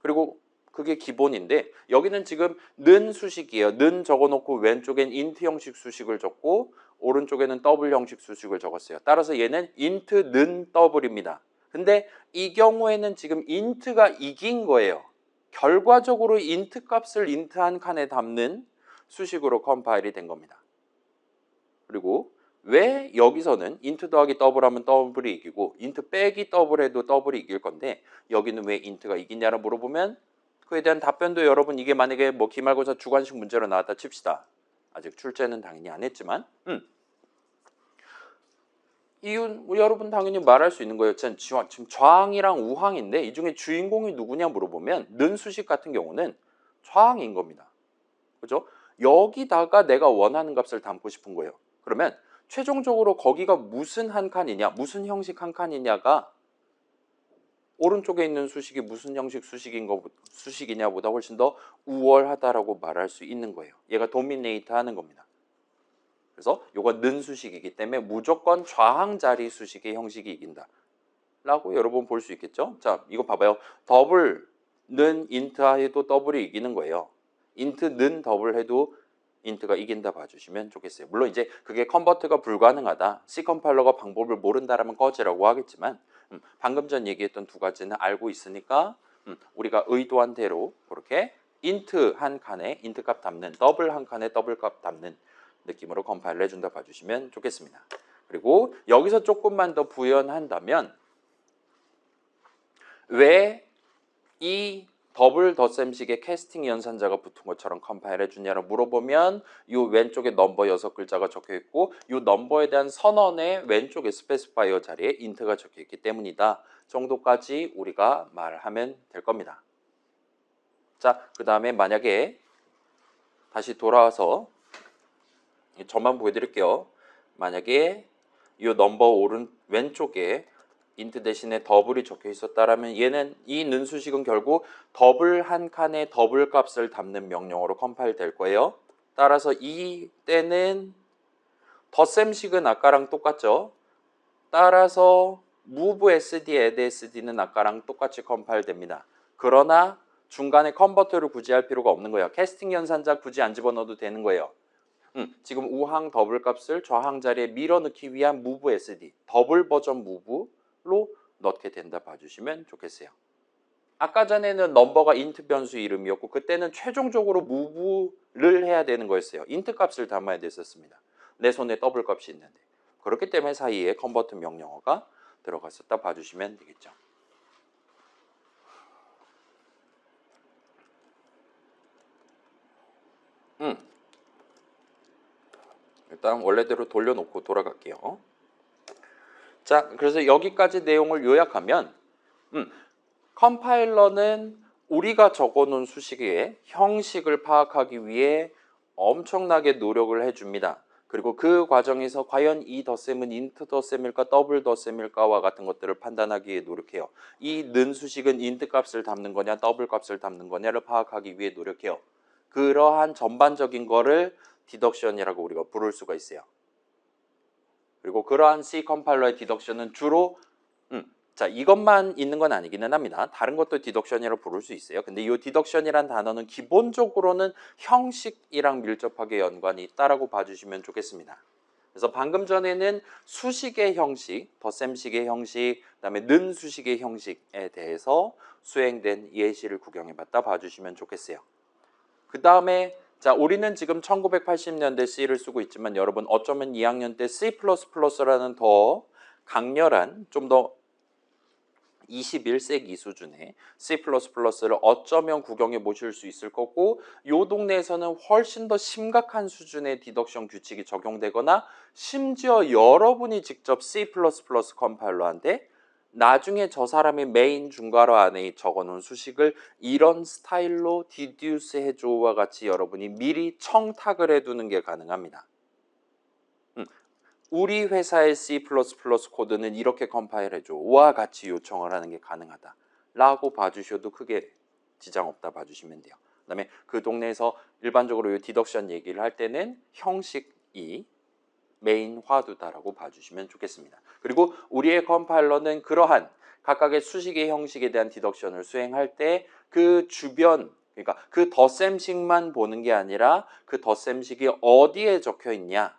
그리고 그게 기본인데 여기는 지금 는 수식이에요. 는 적어놓고 왼쪽엔 인트 형식 수식을 적고 오른쪽에는 더블 형식 수식을 적었어요. 따라서 얘는 인트 는 더블입니다. 근데 이 경우에는 지금 인트가 이긴 거예요. 결과적으로 인트 값을 인트 한 칸에 담는 수식으로 컴파일이 된 겁니다. 그리고 왜 여기서는 인트 더하기 더블 하면 더블이 이기고 인트 빼기 더블 해도 더블이 이길 건데 여기는 왜 인트가 이기냐고 물어보면 그에 대한 답변도 여러분 이게 만약에 뭐 기말고사 주관식 문제로 나왔다 칩시다. 아직 출제는 당연히 안 했지만 이유는 여러분 당연히 말할 수 있는 거예요. 지금 좌항이랑 우항인데 이 중에 주인공이 누구냐 물어보면 는수식 같은 경우는 좌항인 겁니다. 그죠? 여기다가 내가 원하는 값을 담고 싶은 거예요. 그러면 최종적으로 거기가 무슨 한 칸이냐, 무슨 형식 한 칸이냐가 오른쪽에 있는 수식이 무슨 형식 수식이냐보다 훨씬 더 우월하다라고 말할 수 있는 거예요. 얘가 도미네이트 하는 겁니다. 그래서 이거 는 수식이기 때문에 무조건 좌항 자리 수식의 형식이 이긴다. 라고 여러분 볼 수 있겠죠? 자, 이거 봐봐요. 더블 는 인트 해도 더블이 이기는 거예요. 인트 는 더블 해도 인트가 이긴다 봐주시면 좋겠어요. 물론 이제 그게 컨버트가 불가능하다. C 컴파일러가 방법을 모른다라면 꺼지라고 하겠지만 방금 전 얘기했던 두 가지는 알고 있으니까 우리가 의도한 대로 그렇게 인트 한 칸에 인트 값 담는 더블 한 칸에 더블 값 담는 느낌으로 컴파일을 해준다 봐주시면 좋겠습니다. 그리고 여기서 조금만 더 부연한다면 왜 이 더블 덧셈식의 캐스팅 연산자가 붙은 것처럼 컴파일 해주냐고 물어보면 이 왼쪽에 넘버 6글자가 적혀있고 이 넘버에 대한 선언의 왼쪽에 스페시파이어 자리에 인트가 적혀있기 때문이다 정도까지 우리가 말하면 될 겁니다. 자, 그 다음에 만약에 다시 돌아와서 저만 보여드릴게요. 만약에 이 넘버 왼쪽에 인트 대신에 더블이 적혀 있었다라면 얘는 이 는수식은 결국 더블 한 칸에 더블 값을 담는 명령어로 컴파일 될 거예요. 따라서 이 때는 덧셈식은 아까랑 똑같죠. 따라서 move sd, add sd는 아까랑 똑같이 컴파일 됩니다. 그러나 중간에 컨버터를 굳이 할 필요가 없는 거예요. 캐스팅 연산자 굳이 안 집어넣어도 되는 거예요. 지금 우항 더블 값을 좌항 자리에 밀어넣기 위한 move sd, 더블 버전 move로 넣게 된다 봐주시면 좋겠어요. 아까 전에는 넘버가 인트 변수 이름이었고 그때는 최종적으로 move를 해야 되는 거였어요. 인트 값을 담아야 됐었습니다. 내 손에 더블 값이 있는데. 그렇기 때문에 사이에 컨버트 명령어가 들어갔었다 봐주시면 되겠죠. 일단 원래대로 돌려놓고 돌아갈게요. 자, 그래서 여기까지 내용을 요약하면 컴파일러는 우리가 적어놓은 수식의 형식을 파악하기 위해 엄청나게 노력을 해줍니다. 그리고 그 과정에서 과연 이 덧셈은 인트 덧셈일까 더블 덧셈일까와 같은 것들을 판단하기 위해 노력해요. 이 는 수식은 인트 값을 담는 거냐 더블 값을 담는 거냐를 파악하기 위해 노력해요. 그러한 전반적인 거를 디덕션이라고 우리가 부를 수가 있어요. 그리고 그러한 C 컴파일러의 디덕션은 주로 자, 이것만 있는 건 아니기는 합니다. 다른 것도 디덕션이라고 부를 수 있어요. 근데 이 디덕션이란 단어는 기본적으로는 형식이랑 밀접하게 연관이 있다라고 봐주시면 좋겠습니다. 그래서 방금 전에는 수식의 형식, 덧셈식의 형식, 그다음에 는 수식의 형식에 대해서 수행된 예시를 구경해봤다 봐주시면 좋겠어요. 그 다음에 자, 우리는 지금 1980년대 C를 쓰고 있지만 여러분 어쩌면 2학년 때 C++라는 더 강렬한 좀 더 21세기 수준의 C++를 어쩌면 구경해 보실 수 있을 거고 요 동네에서는 훨씬 더 심각한 수준의 디덕션 규칙이 적용되거나 심지어 여러분이 직접 C++ 컴파일러한테 나중에 저 사람이 메인 중괄호 안에 적어놓은 수식을 이런 스타일로 디듀스 해줘와 같이 여러분이 미리 청탁을 해두는 게 가능합니다. 우리 회사의 C++ 코드는 이렇게 컴파일 해줘와 같이 요청을 하는 게 가능하다 라고 봐주셔도 크게 지장 없다 봐주시면 돼요. 그 다음에 그 동네에서 일반적으로 이 디덕션 얘기를 할 때는 형식이 메인 화두다라고 봐주시면 좋겠습니다. 그리고 우리의 컴파일러는 그러한 각각의 수식의 형식에 대한 디덕션을 수행할 때 그 주변 그러니까 그 덧셈식만 보는 게 아니라 그 덧셈식이 어디에 적혀 있냐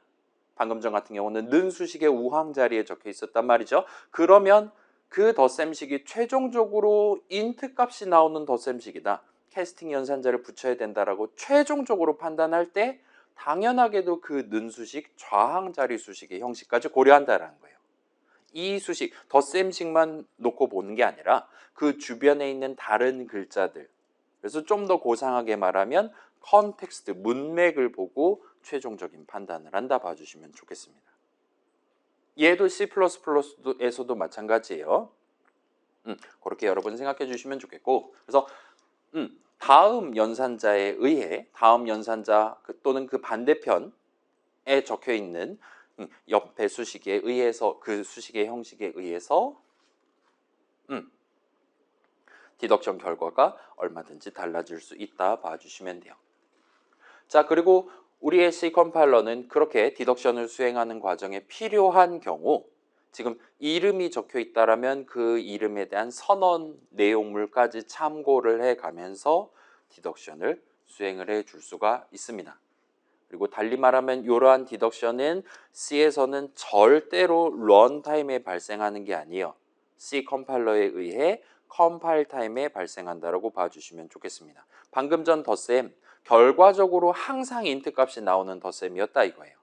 방금 전 같은 경우는 는 수식의 우항 자리에 적혀 있었단 말이죠. 그러면 그 덧셈식이 최종적으로 인트 값이 나오는 덧셈식이다. 캐스팅 연산자를 붙여야 된다라고 최종적으로 판단할 때 당연하게도 그 는 수식 좌항 자리 수식의 형식까지 고려한다라는 거예요. 이 수식 덧셈식만 놓고 보는 게 아니라 그 주변에 있는 다른 글자들 그래서 좀 더 고상하게 말하면 컨텍스트, 문맥을 보고 최종적인 판단을 한다 봐주시면 좋겠습니다. 얘도 C++에서도 마찬가지예요. 그렇게 여러분 생각해 주시면 좋겠고 그래서 다음 연산자에 의해 다음 연산자 또는 그 반대편에 적혀 있는 옆에 수식에 의해서 그 수식의 형식에 의해서 디덕션 결과가 얼마든지 달라질 수 있다 봐주시면 돼요. 자, 그리고 우리의 C 컴파일러는 그렇게 디덕션을 수행하는 과정에 필요한 경우 지금 이름이 적혀 있다라면 그 이름에 대한 선언 내용물까지 참고를 해 가면서 디덕션을 수행을 해 줄 수가 있습니다. 그리고 달리 말하면 이러한 디덕션은 C에서는 절대로 런타임에 발생하는 게 아니에요. C 컴파일러에 의해 컴파일 타임에 발생한다라고 봐주시면 좋겠습니다. 방금 전 덧셈 결과적으로 항상 인트 값이 나오는 덧셈이었다 이거예요.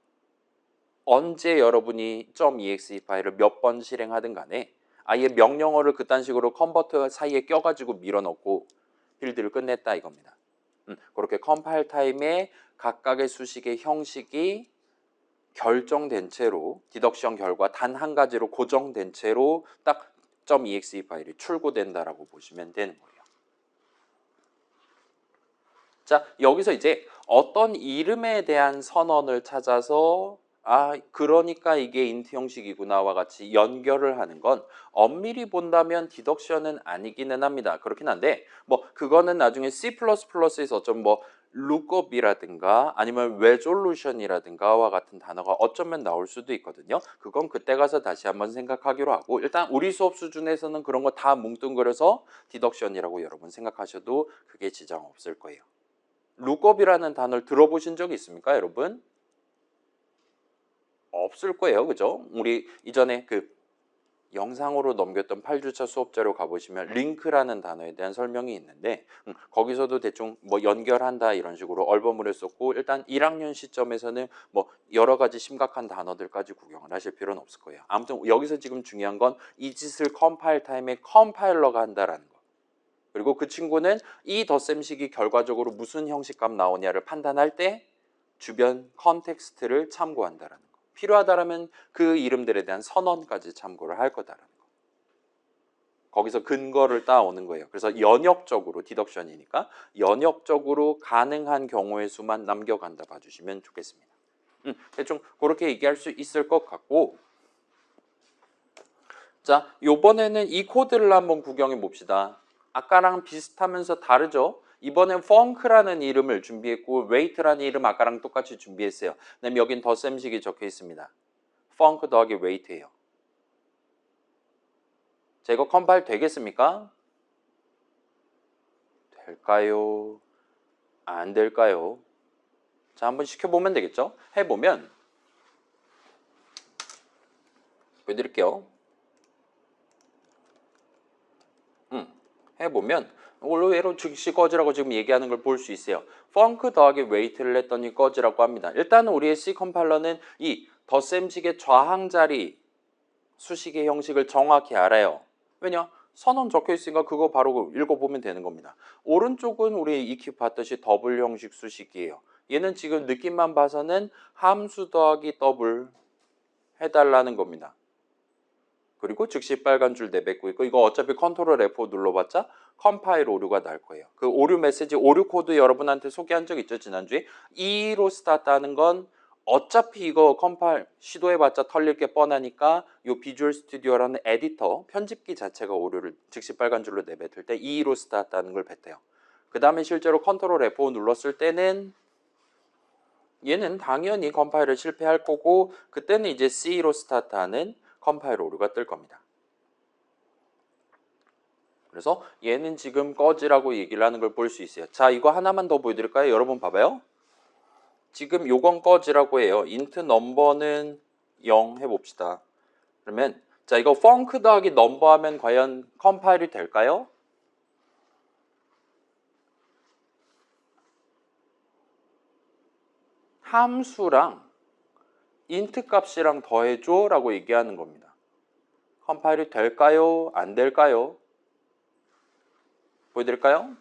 언제 여러분이 .exe 파일을 몇 번 실행하든 간에 아예 명령어를 그딴 식으로 컨버터 사이에 껴가지고 밀어넣고 빌드를 끝냈다 이겁니다. 그렇게 컴파일 타임에 각각의 수식의 형식이 결정된 채로 디덕션 결과 단 한 가지로 고정된 채로 딱 .exe 파일이 출고된다라고 보시면 되는 거예요. 자, 여기서 이제 어떤 이름에 대한 선언을 찾아서 그러니까 이게 인트 형식이구나와 같이 연결을 하는 건 엄밀히 본다면 디덕션은 아니기는 합니다. 그렇긴 한데 뭐 그거는 나중에 C++에서 좀 뭐 룩업이라든가 아니면 레졸루션이라든가와 같은 단어가 어쩌면 나올 수도 있거든요. 그건 그때 가서 다시 한번 생각하기로 하고 일단 우리 수업 수준에서는 그런 거 다 뭉뚱그려서 디덕션이라고 여러분 생각하셔도 그게 지장 없을 거예요. 룩업이라는 단어를 들어보신 적이 있습니까, 여러분? 없을 거예요, 그죠? 우리 이전에 그 영상으로 넘겼던 8주차 수업 자료 가보시면 링크라는 단어에 대한 설명이 있는데 거기서도 대충 뭐 연결한다 이런 식으로 얼버무려 썼고 일단 1학년 시점에서는 뭐 여러 가지 심각한 단어들까지 구경을 하실 필요는 없을 거예요. 아무튼 여기서 지금 중요한 건 이 짓을 컴파일 타임에 컴파일러가 한다라는 거. 그리고 그 친구는 이 덧셈식이 결과적으로 무슨 형식값 나오냐를 판단할 때 주변 컨텍스트를 참고한다라는 거. 필요하다라면 그 이름들에 대한 선언까지 참고를 할 거다라는 거. 거기서 근거를 따오는 거예요. 그래서 연역적으로 디덕션이니까 연역적으로 가능한 경우의 수만 남겨간다 봐주시면 좋겠습니다. 대충 그렇게 얘기할 수 있을 것 같고 자, 요번에는 이 코드를 한번 구경해 봅시다. 아까랑 비슷하면서 다르죠? 이번엔 funk라는 이름을 준비했고 wait라는 이름 아까랑 똑같이 준비했어요. 그다음에 여긴 덧셈식이 적혀 있습니다. funk 더하기 wait예요. 자, 이거 컴파일 되겠습니까? 될까요? 안 될까요? 자, 한번 시켜보면 되겠죠? 해보면 보여드릴게요. 해보면 원래로 즉시 꺼지라고 지금 얘기하는 걸 볼 수 있어요. 펑크 더하기 웨이트를 했더니 꺼지라고 합니다. 일단은 우리의 C 컴파일러는 이 덧셈식의 좌항 자리 수식의 형식을 정확히 알아요. 왜냐? 선언 적혀 있으니까 그거 바로 읽어보면 되는 겁니다. 오른쪽은 우리 익히 봤듯이 더블 형식 수식이에요. 얘는 지금 느낌만 봐서는 함수 더하기 더블 해달라는 겁니다. 그리고 즉시 빨간 줄 내뱉고 있고 이거 어차피 컨트롤 F5 눌러봤자 컴파일 오류가 날 거예요. 그 오류 메시지, 오류 코드 여러분한테 소개한 적 있죠, 지난주에? 2로 스타트 하는 건 어차피 이거 컴파일 시도해봤자 털릴 게 뻔하니까 이 비주얼 스튜디오라는 에디터, 편집기 자체가 오류를 즉시 빨간 줄로 내뱉을 때 2로 스타트 하는 걸 뱉어요. 그 다음에 실제로 컨트롤 F5 눌렀을 때는 얘는 당연히 컴파일을 실패할 거고 그때는 이제 C로 스타트하는 컴파일 오류가 뜰 겁니다. 그래서 얘는 지금 꺼지라고 얘기를 하는 걸 볼 수 있어요. 자, 이거 하나만 더 보여드릴까요? 여러분 봐봐요. 지금 요건 꺼지라고 해요. int 넘버는 0 해봅시다. 그러면 자, 이거 펑크 더하기 넘버 하면 과연 컴파일이 될까요? 함수랑 int 값이랑 더해줘 라고 얘기하는 겁니다. 컴파일이 될까요? 안 될까요? 보여드릴까요?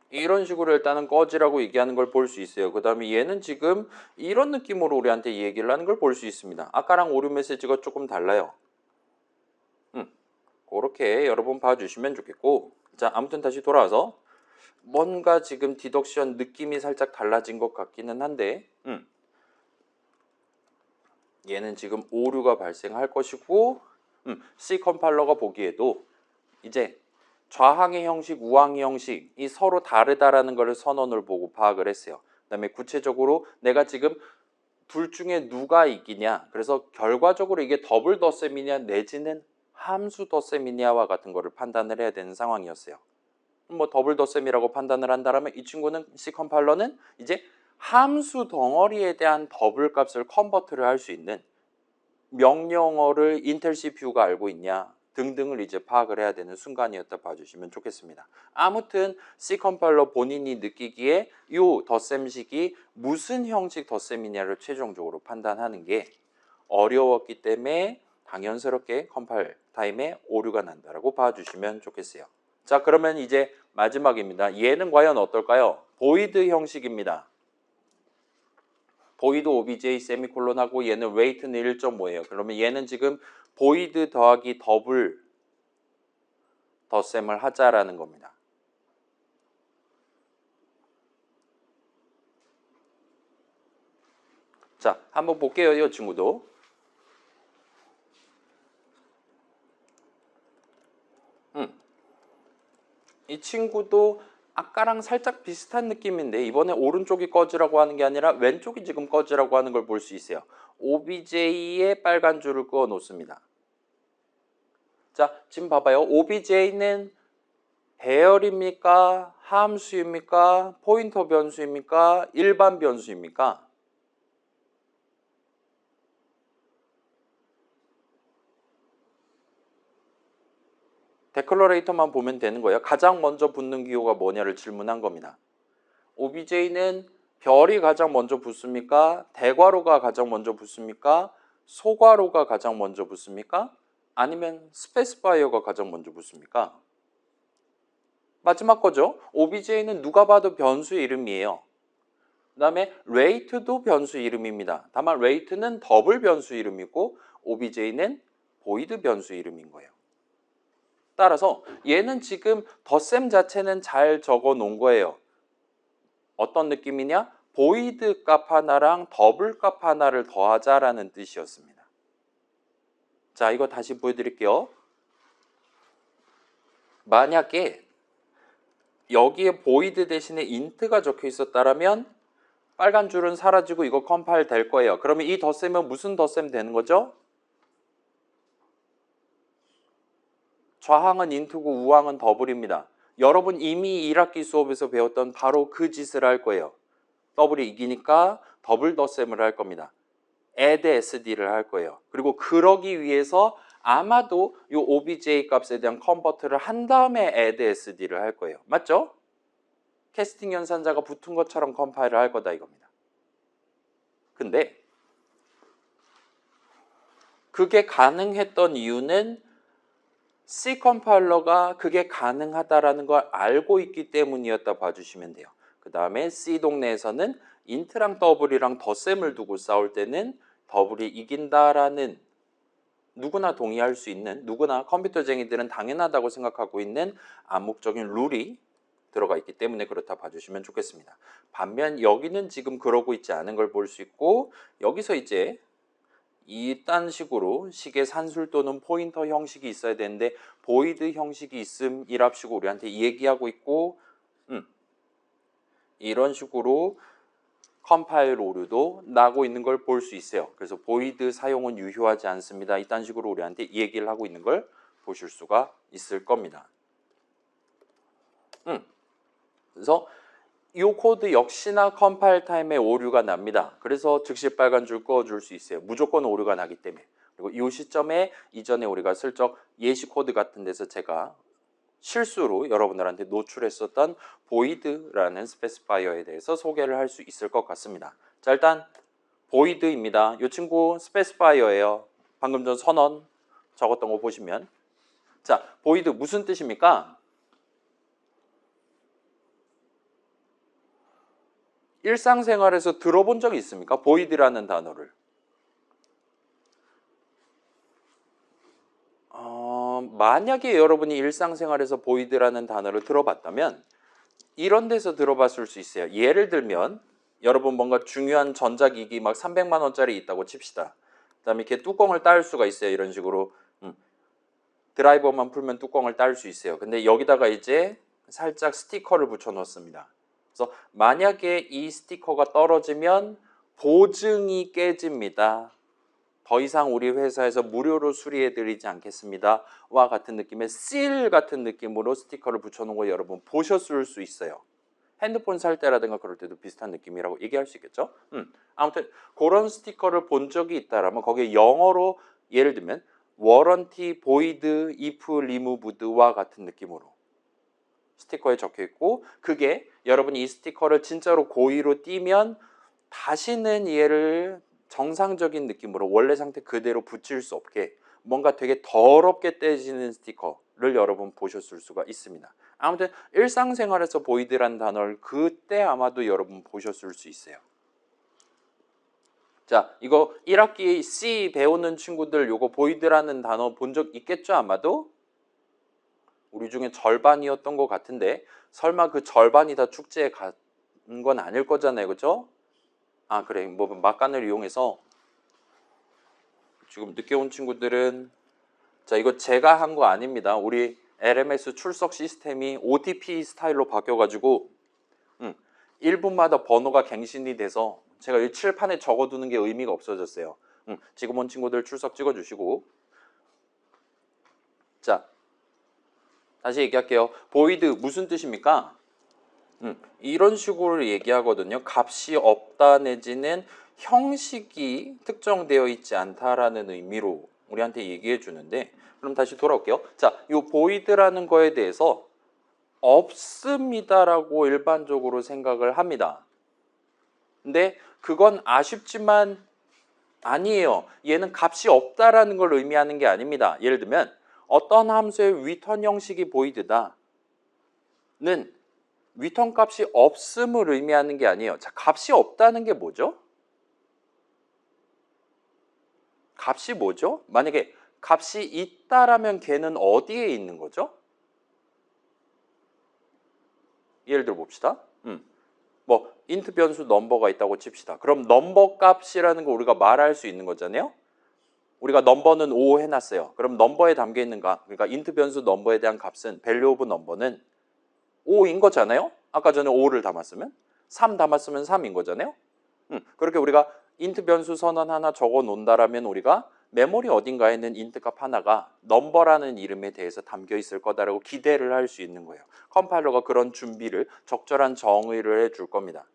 이런 식으로 일단은 꺼지라고 얘기하는 걸 볼 수 있어요. 그 다음에 얘는 지금 이런 느낌으로 우리한테 얘기를 하는 걸 볼 수 있습니다. 아까랑 오류 메시지가 조금 달라요. 그렇게 여러분 봐주시면 좋겠고, 자, 아무튼 다시 돌아와서 뭔가 지금 디덕션 느낌이 살짝 달라진 것 같기는 한데 얘는 지금 오류가 발생할 것이고 C 컴파일러가 보기에도 이제 좌항의 형식, 우항의 형식이 서로 다르다라는 것을 선언을 보고 파악을 했어요. 그 다음에 구체적으로 내가 지금 둘 중에 누가 이기냐, 그래서 결과적으로 이게 더블 덧셈이냐 내지는 함수 덧셈이냐와 같은 거를 판단을 해야 되는 상황이었어요. 뭐 더블 덧셈이라고 판단을 한다면 이 친구는 C 컴파일러는 이제 함수 덩어리에 대한 더블 값을 컨버트를 할 수 있는 명령어를 인텔 CPU가 알고 있냐 등등을 이제 파악을 해야 되는 순간이었다 봐주시면 좋겠습니다. 아무튼 C 컴파일러 본인이 느끼기에 이 덧셈식이 무슨 형식 덧셈이냐를 최종적으로 판단하는 게 어려웠기 때문에 당연스럽게 컴파일 타임에 오류가 난다라고 봐주시면 좋겠어요. 자, 그러면 이제 마지막입니다. 얘는 과연 어떨까요? 보이드 형식입니다. 보이드 obj 세미콜론하고 얘는 웨이트는 1.5예요. 그러면 얘는 지금 보이드 더하기 더블 덧셈을 하자라는 겁니다. 자, 한번 볼게요. 이 친구도. 이 친구도 아까랑 살짝 비슷한 느낌인데 이번에 오른쪽이 꺼지라고 하는 게 아니라 왼쪽이 지금 꺼지라고 하는 걸 볼 수 있어요. OBJ에 빨간 줄을 그어 놓습니다. 자, 지금 봐봐요. OBJ는 배열입니까? 함수입니까? 포인터 변수입니까? 일반 변수입니까? 데클러레이터만 보면 되는 거예요. 가장 먼저 붙는 기호가 뭐냐를 질문한 겁니다. OBJ는 별이 가장 먼저 붙습니까? 대괄호가 가장 먼저 붙습니까? 소괄호가 가장 먼저 붙습니까? 아니면 스페시파이어가 가장 먼저 붙습니까? 마지막 거죠. OBJ는 누가 봐도 변수 이름이에요. 그 다음에 rate도 변수 이름입니다. 다만 rate는 더블 변수 이름이고 OBJ는 보이드 변수 이름인 거예요. 따라서 얘는 지금 덧셈 자체는 잘 적어 놓은 거예요. 어떤 느낌이냐? 보이드 값 하나랑 더블 값 하나를 더하자라는 뜻이었습니다. 자, 이거 다시 보여드릴게요. 만약에 여기에 보이드 대신에 int가 적혀 있었다면 빨간 줄은 사라지고 이거 컴파일 될 거예요. 그러면 이 덧셈은 무슨 덧셈 되는 거죠? 좌항은 int고 우항은 더블입니다. 여러분 이미 1학기 수업에서 배웠던 바로 그 짓을 할 거예요. 더블이 이기니까 더블 덧셈을 할 겁니다. add sd를 할 거예요. 그리고 그러기 위해서 아마도 이 obj 값에 대한 컨버트를 한 다음에 add sd를 할 거예요. 맞죠? 캐스팅 연산자가 붙은 것처럼 컴파일을 할 거다 이겁니다. 근데 그게 가능했던 이유는 C 컴파일러가 그게 가능하다라는 걸 알고 있기 때문이었다 봐주시면 돼요. 그 다음에 C 동네에서는 인트랑 더블이랑 덧셈을 두고 싸울 때는 더블이 이긴다라는 누구나 동의할 수 있는, 누구나 컴퓨터쟁이들은 당연하다고 생각하고 있는 암묵적인 룰이 들어가 있기 때문에 그렇다 봐주시면 좋겠습니다. 반면 여기는 지금 그러고 있지 않은 걸 볼 수 있고, 여기서 이제 이딴 식으로 식의 산술 또는 포인터 형식이 있어야 되는데 보이드 형식이 있음이랍시고 우리한테 얘기하고 있고, 이런 식으로 컴파일 오류도 나고 있는 걸 볼 수 있어요. 그래서 보이드 사용은 유효하지 않습니다. 이딴 식으로 우리한테 얘기를 하고 있는 걸 보실 수가 있을 겁니다. 그래서 이 코드 역시나 컴파일 타임에 오류가 납니다. 그래서 즉시 빨간 줄 꺼줄 수 있어요. 무조건 오류가 나기 때문에. 그리고 이 시점에 이전에 우리가 슬쩍 예시 코드 같은 데서 제가 실수로 여러분들한테 노출했었던 void라는 스페시파이어에 대해서 소개를 할 수 있을 것 같습니다. 자, 일단 void입니다. 이 친구 스페시파이어예요. 방금 전 선언 적었던 거 보시면, 자, void 무슨 뜻입니까? 일상생활에서 들어본 적이 있습니까? void라는 단어를. 만약에 여러분이 일상생활에서 void라는 단어를 들어봤다면 이런 데서 들어봤을 수 있어요. 예를 들면 여러분 뭔가 중요한 전자기기 막 300만 원짜리 있다고 칩시다. 그 다음에 이렇게 뚜껑을 딸 수가 있어요. 이런 식으로 드라이버만 풀면 뚜껑을 딸 수 있어요. 근데 여기다가 이제 살짝 스티커를 붙여 놓습니다. 그래서 만약에 이 스티커가 떨어지면 보증이 깨집니다. 더 이상 우리 회사에서 무료로 수리해드리지 않겠습니다. 와 같은 느낌의 실 같은 느낌으로 스티커를 붙여놓은 거 여러분 보셨을 수 있어요. 핸드폰 살 때라든가 그럴 때도 비슷한 느낌이라고 얘기할 수 있겠죠. 아무튼 그런 스티커를 본 적이 있다라면 거기에 영어로 예를 들면 warranty, void, if removed와 같은 느낌으로 스티커에 적혀 있고, 그게 여러분이 이 스티커를 진짜로 고의로 띄면 다시는 얘를 정상적인 느낌으로 원래 상태 그대로 붙일 수 없게 뭔가 되게 더럽게 떼지는 스티커를 여러분 보셨을 수가 있습니다. 아무튼 일상생활에서 보이드라는 단어를 그때 아마도 여러분 보셨을 수 있어요. 자, 이거 1학기 C 배우는 친구들 요거 보이드라는 단어 본 적 있겠죠? 아마도? 우리 중에 절반이었던 것 같은데 설마 그 절반이 다 축제에 간 건 아닐 거잖아요. 그죠? 아, 그래. 뭐 막간을 이용해서 지금 늦게 온 친구들은, 자, 이거 제가 한 거 아닙니다. 우리 LMS 출석 시스템이 OTP 스타일로 바뀌어가지고 1분마다 번호가 갱신이 돼서 제가 이 칠판에 적어두는 게 의미가 없어졌어요. 지금 온 친구들 출석 찍어주시고. 자, 다시 얘기할게요. void 무슨 뜻입니까? 이런 식으로 얘기하거든요. 값이 없다 내지는 형식이 특정되어 있지 않다라는 의미로 우리한테 얘기해 주는데, 그럼 다시 돌아올게요. 자, 이 void라는 거에 대해서 없습니다라고 일반적으로 생각을 합니다. 근데 그건 아쉽지만 아니에요. 얘는 값이 없다라는 걸 의미하는 게 아닙니다. 예를 들면 어떤 함수의 return 형식이 void다는 return 값이 없음을 의미하는 게 아니에요. 자, 값이 없다는 게 뭐죠? 값이 뭐죠? 만약에 값이 있다라면 걔는 어디에 있는 거죠? 예를 들어 봅시다. 뭐 int 변수 넘버가 있다고 칩시다. 그럼 넘버 값이라는 거 우리가 말할 수 있는 거잖아요. 우리가 넘버는 5 해놨어요. 그럼 넘버에 담겨 있는 값, 그러니까 int 변수 넘버에 대한 값은 value of 넘버는 5인 거잖아요. 아까 전에 5를 담았으면 3 담았으면 3인 거잖아요. 그렇게 우리가 int 변수 선언 하나 적어 놓는다라면 우리가 메모리 어딘가에 있는 int 값 하나가 넘버라는 이름에 대해서 담겨 있을 거다라고 기대를 할 수 있는 거예요. 컴파일러가 그런 준비를, 적절한 정의를 해줄 겁니다.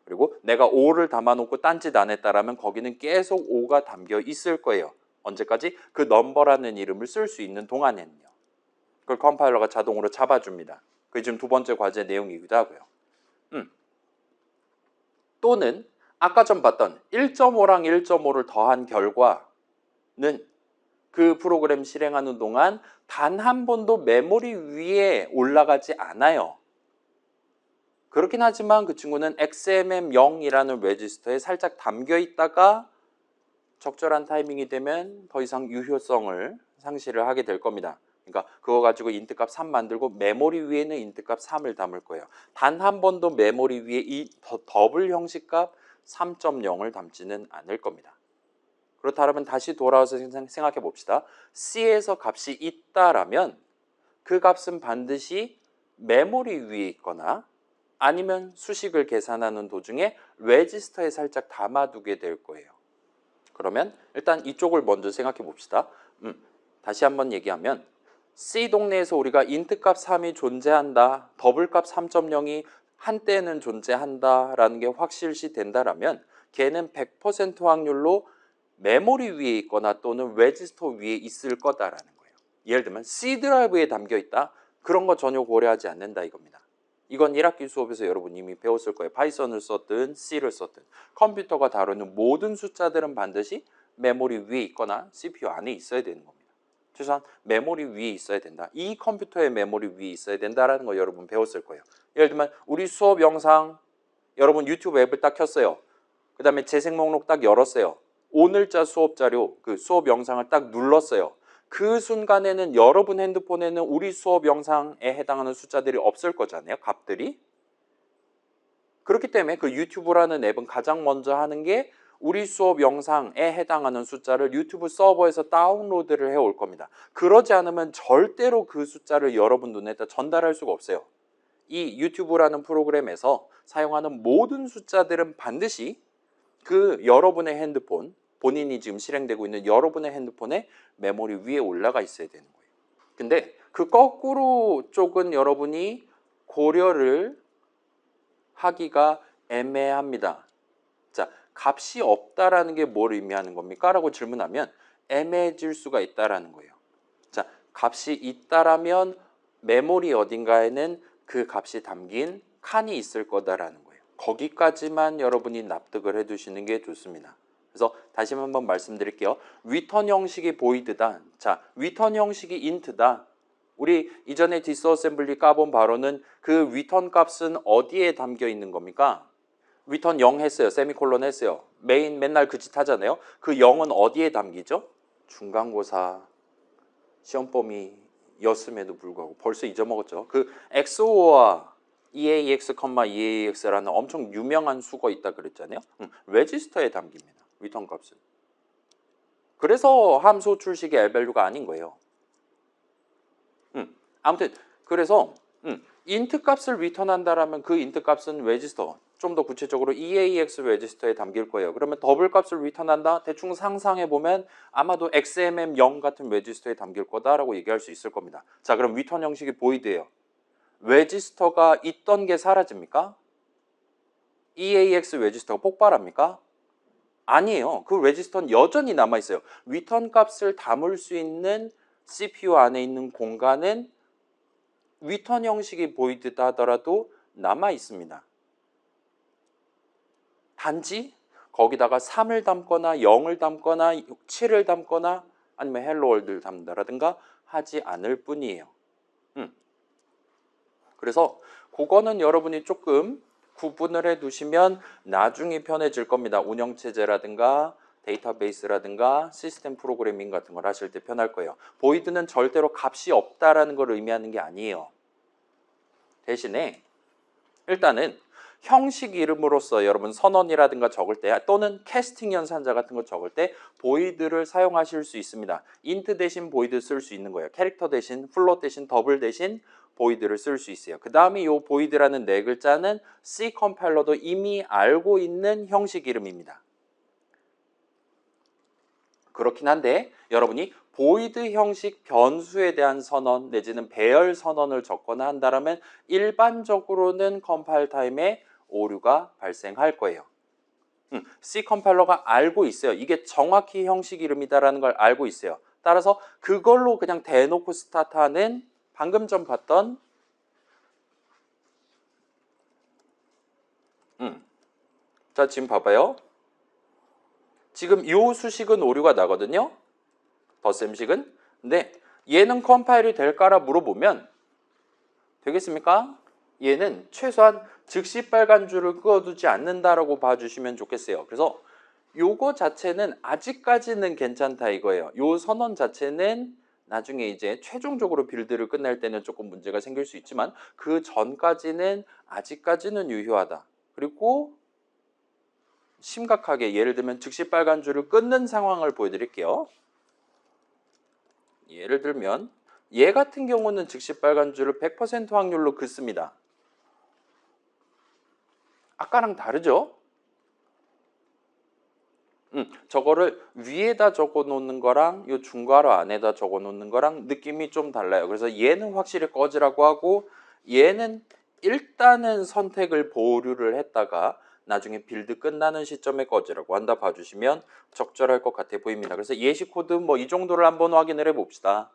그리고 내가 5를 담아놓고 딴짓 안 했다라면 거기는 계속 5가 담겨 있을 거예요. 언제까지? 그 넘버라는 이름을 쓸 수 있는 동안에는요. 그걸 컴파일러가 자동으로 잡아줍니다. 그게 지금 두 번째 과제 내용이기도 하고요. 또는 아까 전 봤던 1.5랑 1.5를 더한 결과는 그 프로그램 실행하는 동안 단 한 번도 메모리 위에 올라가지 않아요. 그렇긴 하지만 그 친구는 XMM0이라는 레지스터에 살짝 담겨 있다가 적절한 타이밍이 되면 더 이상 유효성을 상실을 하게 될 겁니다. 그러니까 그거 가지고 인트값 3 만들고 메모리 위에는 인트값 3을 담을 거예요. 단 한 번도 메모리 위에 이 더블 형식값 3.0을 담지는 않을 겁니다. 그렇다면 다시 돌아와서 생각해 봅시다. C에서 값이 있다라면 그 값은 반드시 메모리 위에 있거나 아니면 수식을 계산하는 도중에 레지스터에 살짝 담아두게 될 거예요. 그러면 일단 이쪽을 먼저 생각해 봅시다. 다시 한번 얘기하면 C 동네에서 우리가 인트 값 3이 존재한다, 더블 값 3.0이 한때는 존재한다라는 게 확실시 된다라면 걔는 100% 확률로 메모리 위에 있거나 또는 레지스터 위에 있을 거다라는 거예요. 예를 들면 C 드라이브에 담겨 있다? 그런 거 전혀 고려하지 않는다 이겁니다. 이건 1학기 수업에서 여러분 이미 배웠을 거예요. 파이썬을 썼든 C를 썼든 컴퓨터가 다루는 모든 숫자들은 반드시 메모리 위에 있거나 CPU 안에 있어야 되는 겁니다. 최소한 메모리 위에 있어야 된다. 이 컴퓨터의 메모리 위에 있어야 된다라는 거 여러분 배웠을 거예요. 예를 들면 우리 수업 영상 여러분 유튜브 앱을 딱 켰어요. 그 다음에 재생 목록 딱 열었어요. 오늘자 수업 자료, 그 수업 영상을 딱 눌렀어요. 그 순간에는 여러분 핸드폰에는 우리 수업 영상에 해당하는 숫자들이 없을 거잖아요. 값들이. 그렇기 때문에 그 유튜브라는 앱은 가장 먼저 하는 게 우리 수업 영상에 해당하는 숫자를 유튜브 서버에서 다운로드를 해올 겁니다. 그러지 않으면 절대로 그 숫자를 여러분 눈에다 전달할 수가 없어요. 이 유튜브라는 프로그램에서 사용하는 모든 숫자들은 반드시 그 여러분의 핸드폰, 본인이 지금 실행되고 있는 여러분의 핸드폰에 메모리 위에 올라가 있어야 되는 거예요. 근데 그 거꾸로 쪽은 여러분이 고려를 하기가 애매합니다. 자, 값이 없다라는 게 뭘 의미하는 겁니까? 라고 질문하면 애매해질 수가 있다라는 거예요. 자, 값이 있다라면 메모리 어딘가에는 그 값이 담긴 칸이 있을 거다라는 거예요. 거기까지만 여러분이 납득을 해두시는 게 좋습니다. 그래서 다시 한번 말씀드릴게요. return 형식이 void다. 자, return 형식이 int다. 우리 이전에 디스어셈블리 까본 바로는 그 return 값은 어디에 담겨 있는 겁니까? return 0 했어요. 세미콜론 했어요. 메인 맨날 그 짓 하잖아요. 그 0은 어디에 담기죠? 중간고사 시험 범위였음에도 불구하고 벌써 잊어먹었죠. 그 XOR와 EAX, EAX라는 엄청 유명한 수가 있다 그랬잖아요. 레지스터에 담깁니다. 리턴 값은. 그래서 함수 출식의 L밸류가 아닌 거예요. 아무튼 그래서 int 값을 리턴한다라면 그 int 값은 레지스터, 좀 더 구체적으로 EAX 레지스터에 담길 거예요. 그러면 더블 값을 리턴한다? 대충 상상해 보면 아마도 XMM0 같은 레지스터에 담길 거다라고 얘기할 수 있을 겁니다. 자, 그럼 리턴 형식이 보이드예요. 레지스터가 있던 게 사라집니까? EAX 레지스터가 폭발합니까? 아니에요. 그 레지스터는 여전히 남아있어요. 리턴 값을 담을 수 있는 CPU 안에 있는 공간은 리턴 형식이 보이드다 하더라도 남아있습니다. 단지 거기다가 3을 담거나 0을 담거나 7을 담거나 아니면 헬로 월드를 담는다라든가 하지 않을 뿐이에요. 그래서 그거는 여러분이 조금 구분을 해 두시면 나중에 편해질 겁니다. 운영체제라든가 데이터베이스라든가 시스템 프로그래밍 같은 걸 하실 때 편할 거예요. 보이드는 절대로 값이 없다라는 걸 의미하는 게 아니에요. 대신에 일단은 형식 이름으로서 여러분 선언이라든가 적을 때 또는 캐스팅 연산자 같은 거 적을 때 보이드를 사용하실 수 있습니다. 인트 대신 보이드 쓸 수 있는 거예요. 캐릭터 대신 플롯 대신 더블 대신 보이드를 쓸 수 있어요. 그 다음에 이 보이드라는 네 글자는 C 컴파일러도 이미 알고 있는 형식 이름입니다. 그렇긴 한데 여러분이 보이드 형식 변수에 대한 선언 내지는 배열 선언을 적거나 한다면 일반적으로는 컴파일 타임에 오류가 발생할 거예요. C 컴파일러가 알고 있어요. 이게 정확히 형식 이름이다라는 걸 알고 있어요. 따라서 그걸로 그냥 대놓고 스타트하는 방금 전 봤던 자, 지금 봐봐요. 지금 요 수식은 오류가 나거든요. 덧셈식은. 근데 얘는 컴파일이 될까라 물어보면 되겠습니까? 얘는 최소한 즉시 빨간 줄을 그어두지 않는다라고 봐주시면 좋겠어요. 그래서 요거 자체는 아직까지는 괜찮다 이거예요. 요 선언 자체는 나중에 이제 최종적으로 빌드를 끝낼 때는 조금 문제가 생길 수 있지만 그 전까지는 아직까지는 유효하다. 그리고 심각하게 예를 들면 즉시 빨간 줄을 끊는 상황을 보여드릴게요. 예를 들면 얘 같은 경우는 즉시 빨간 줄을 100% 확률로 긋습니다. 아까랑 다르죠? 저거를 위에다 적어 놓는 거랑 요 중괄호 안에다 적어 놓는 거랑 느낌이 좀 달라요. 그래서 얘는 확실히 꺼지라고 하고 얘는 일단은 선택을 보류를 했다가 나중에 빌드 끝나는 시점에 꺼지라고 한다 봐주시면 적절할 것 같아 보입니다. 그래서 예시 코드 뭐 이 정도를 한번 확인을 해 봅시다.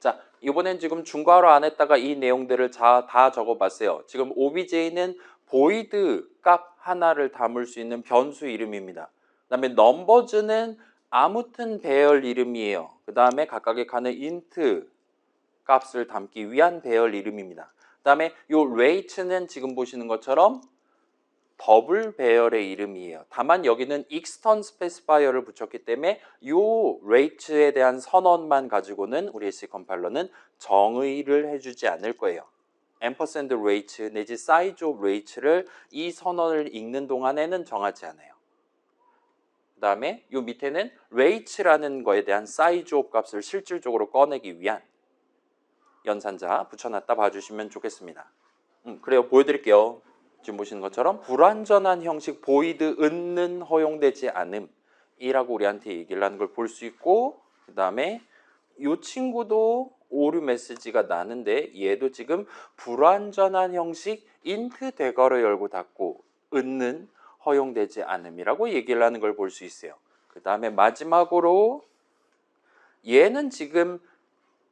자, 이번엔 지금 중괄호 안에다가 이 내용들을 다 적어봤어요. 지금 OBJ는 void 값 하나를 담을 수 있는 변수 이름입니다. 그 다음에 numbers는 아무튼 배열 이름이에요. 그 다음에 각각의 칸은 int 값을 담기 위한 배열 이름입니다. 그 다음에 요 rate는 지금 보시는 것처럼 더블 배열의 이름이에요. 다만 여기는 extern specifier를 붙였기 때문에 요 rate에 대한 선언만 가지고는 우리 C 컴파일러는 정의를 해주지 않을 거예요. ampersand rate 내지 size of rate를 이 선언을 읽는 동안에는 정하지 않아요. 그 다음에 요 밑에는 rate라는 거에 대한 size of 값을 실질적으로 꺼내기 위한 연산자 붙여놨다 봐주시면 좋겠습니다. 그래요. 보여드릴게요. 지금 보시는 것처럼 불완전한 형식 void 은는 허용되지 않음이라고 우리한테 얘기를 하는 걸 볼 수 있고 그 다음에 이 친구도 오류 메시지가 나는데 얘도 지금 불완전한 형식 int 대괄호 열고 닫고 은는 허용되지 않음이라고 얘기를 하는 걸 볼 수 있어요. 그 다음에 마지막으로 얘는 지금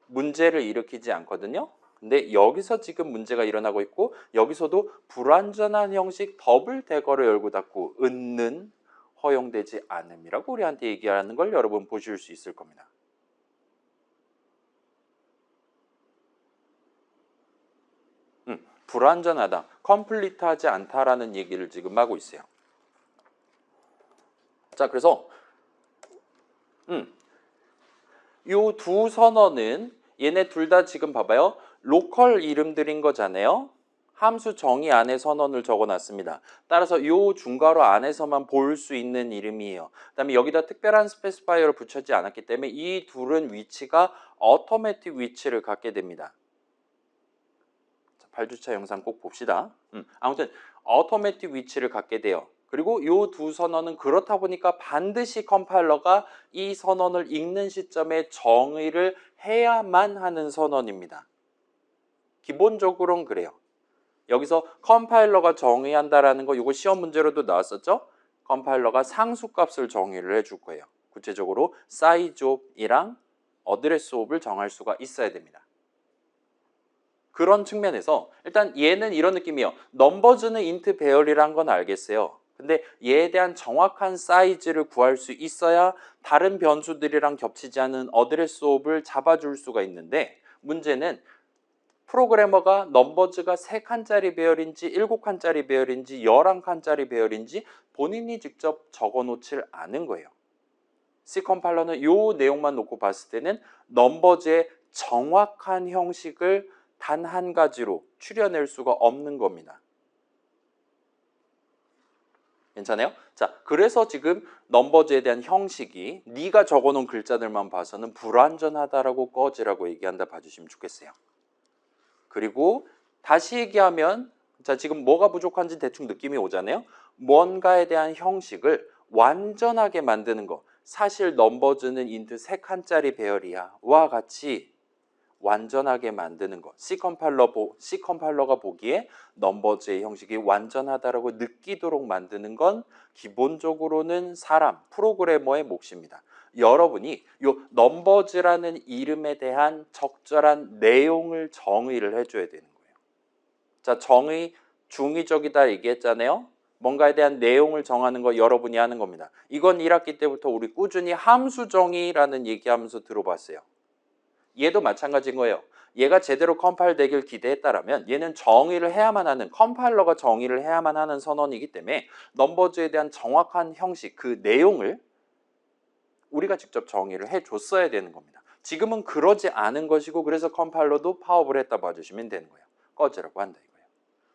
문제를 일으키지 않거든요. 근데 여기서 지금 문제가 일어나고 있고 여기서도 불완전한 형식 더블 대괄호 열고 닫고 은는 허용되지 않음이라고 우리한테 얘기하는 걸 여러분 보실 수 있을 겁니다. 불완전하다, 컴플리트하지 않다라는 얘기를 지금 하고 있어요. 자, 그래서 요 두 선언은 얘네 둘 다 지금 봐봐요. 로컬 이름들인 거잖아요. 함수 정의 안에 선언을 적어놨습니다. 따라서 요 중괄호 안에서만 볼 수 있는 이름이에요. 그 다음에 여기다 특별한 스페시파이어를 붙여지 않았기 때문에 이 둘은 위치가 어토매틱 위치를 갖게 됩니다. 8주차 영상 꼭 봅시다. 아무튼 어토매틱 위치를 갖게 돼요. 그리고 요 두 선언은 그렇다 보니까 반드시 컴파일러가 이 선언을 읽는 시점에 정의를 해야만 하는 선언입니다. 기본적으로는 그래요. 여기서 컴파일러가 정의한다라는 거 이거 시험 문제로도 나왔었죠? 컴파일러가 상수값을 정의를 해줄 거예요. 구체적으로 size of이랑 address of를 정할 수가 있어야 됩니다. 그런 측면에서 일단 얘는 이런 느낌이에요. 넘버즈는 int 배열이란 건 알겠어요. 근데 얘에 대한 정확한 사이즈를 구할 수 있어야 다른 변수들이랑 겹치지 않은 address of를 잡아줄 수가 있는데 문제는 프로그래머가 넘버즈가 3칸짜리 배열인지 7칸짜리 배열인지 11칸짜리 배열인지 본인이 직접 적어놓질 않은 거예요. C 컴파일러는 이 내용만 놓고 봤을 때는 넘버즈의 정확한 형식을 단 한 가지로 추려낼 수가 없는 겁니다. 괜찮아요? 자, 그래서 지금 넘버즈에 대한 형식이 네가 적어놓은 글자들만 봐서는 불완전하다라고 꺼지라고 얘기한다 봐주시면 좋겠어요. 그리고 다시 얘기하면 자, 지금 뭐가 부족한지 대충 느낌이 오잖아요. 뭔가에 대한 형식을 완전하게 만드는 거. 사실 넘버즈는 int 3칸짜리 배열이야. 와 같이 완전하게 만드는 것. C 컴파일러가 보기에 넘버즈의 형식이 완전하다라고 느끼도록 만드는 건 기본적으로는 사람, 프로그래머의 몫입니다. 여러분이 요 넘버즈라는 이름에 대한 적절한 내용을 정의를 해줘야 되는 거예요. 자, 정의 중의적이다 얘기했잖아요. 뭔가에 대한 내용을 정하는 거 여러분이 하는 겁니다. 이건 1학기 때부터 우리 꾸준히 함수 정의라는 얘기하면서 들어봤어요. 얘도 마찬가지인 거예요. 얘가 제대로 컴파일 되길 기대했다라면 얘는 정의를 해야만 하는, 컴파일러가 정의를 해야만 하는 선언이기 때문에 넘버즈에 대한 정확한 형식, 그 내용을 우리가 직접 정의를 해줬어야 되는 겁니다. 지금은 그러지 않은 것이고 그래서 컴파일러도 파업을 했다 봐주시면 되는 거예요. 꺼지라고 한다 이거예요.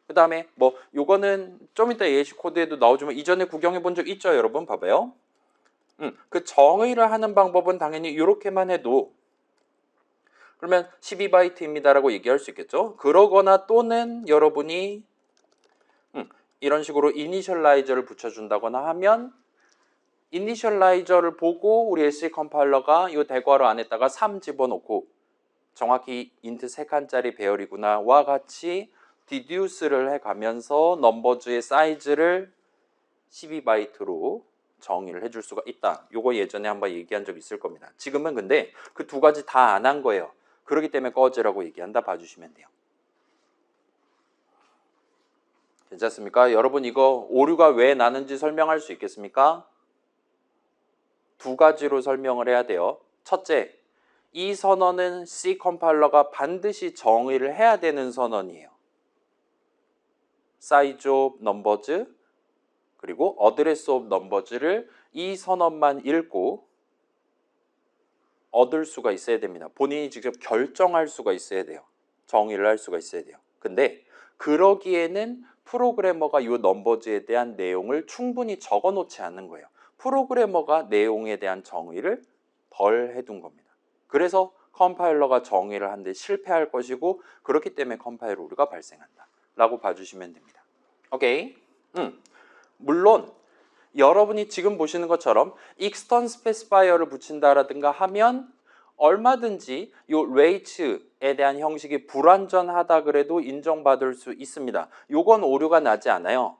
그 다음에 뭐 요거는 좀 이따 예시 코드에도 나오지만 이전에 구경해 본 적 있죠? 여러분 봐봐요. 그 정의를 하는 방법은 당연히 이렇게만 해도 그러면 12바이트입니다라고 얘기할 수 있겠죠. 그러거나 또는 여러분이 이런 식으로 이니셜라이저를 붙여준다거나 하면 이니셜라이저를 보고 우리 SE 컴파일러가 이 대괄호 안에다가 3 집어넣고 정확히 인트 3칸짜리 배열이구나 와 같이 디듀스를 해가면서 넘버즈의 사이즈를 12바이트로 정의를 해줄 수가 있다. 요거 예전에 한번 얘기한 적 있을 겁니다. 지금은 근데 그 두 가지 다 안 한 거예요. 그렇기 때문에 꺼지라고 얘기한다 봐주시면 돼요. 괜찮습니까? 여러분 이거 오류가 왜 나는지 설명할 수 있겠습니까? 두 가지로 설명을 해야 돼요. 첫째, 이 선언은 C 컴파일러가 반드시 정의를 해야 되는 선언이에요. size of numbers 그리고 address of numbers를 이 선언만 읽고 얻을 수가 있어야 됩니다. 본인이 직접 결정할 수가 있어야 돼요. 정의를 할 수가 있어야 돼요. 근데 그러기에는 프로그래머가 이 넘버즈에 대한 내용을 충분히 적어 놓지 않는 거예요. 프로그래머가 내용에 대한 정의를 덜 해둔 겁니다. 그래서 컴파일러가 정의를 하는데 실패할 것이고 그렇기 때문에 컴파일 오류가 발생한다 라고 봐주시면 됩니다. 오케이? 물론 여러분이 지금 보시는 것처럼 extern specifier를 붙인다라든가 하면 얼마든지 이 rate에 대한 형식이 불완전하다 그래도 인정받을 수 있습니다. 요건 오류가 나지 않아요.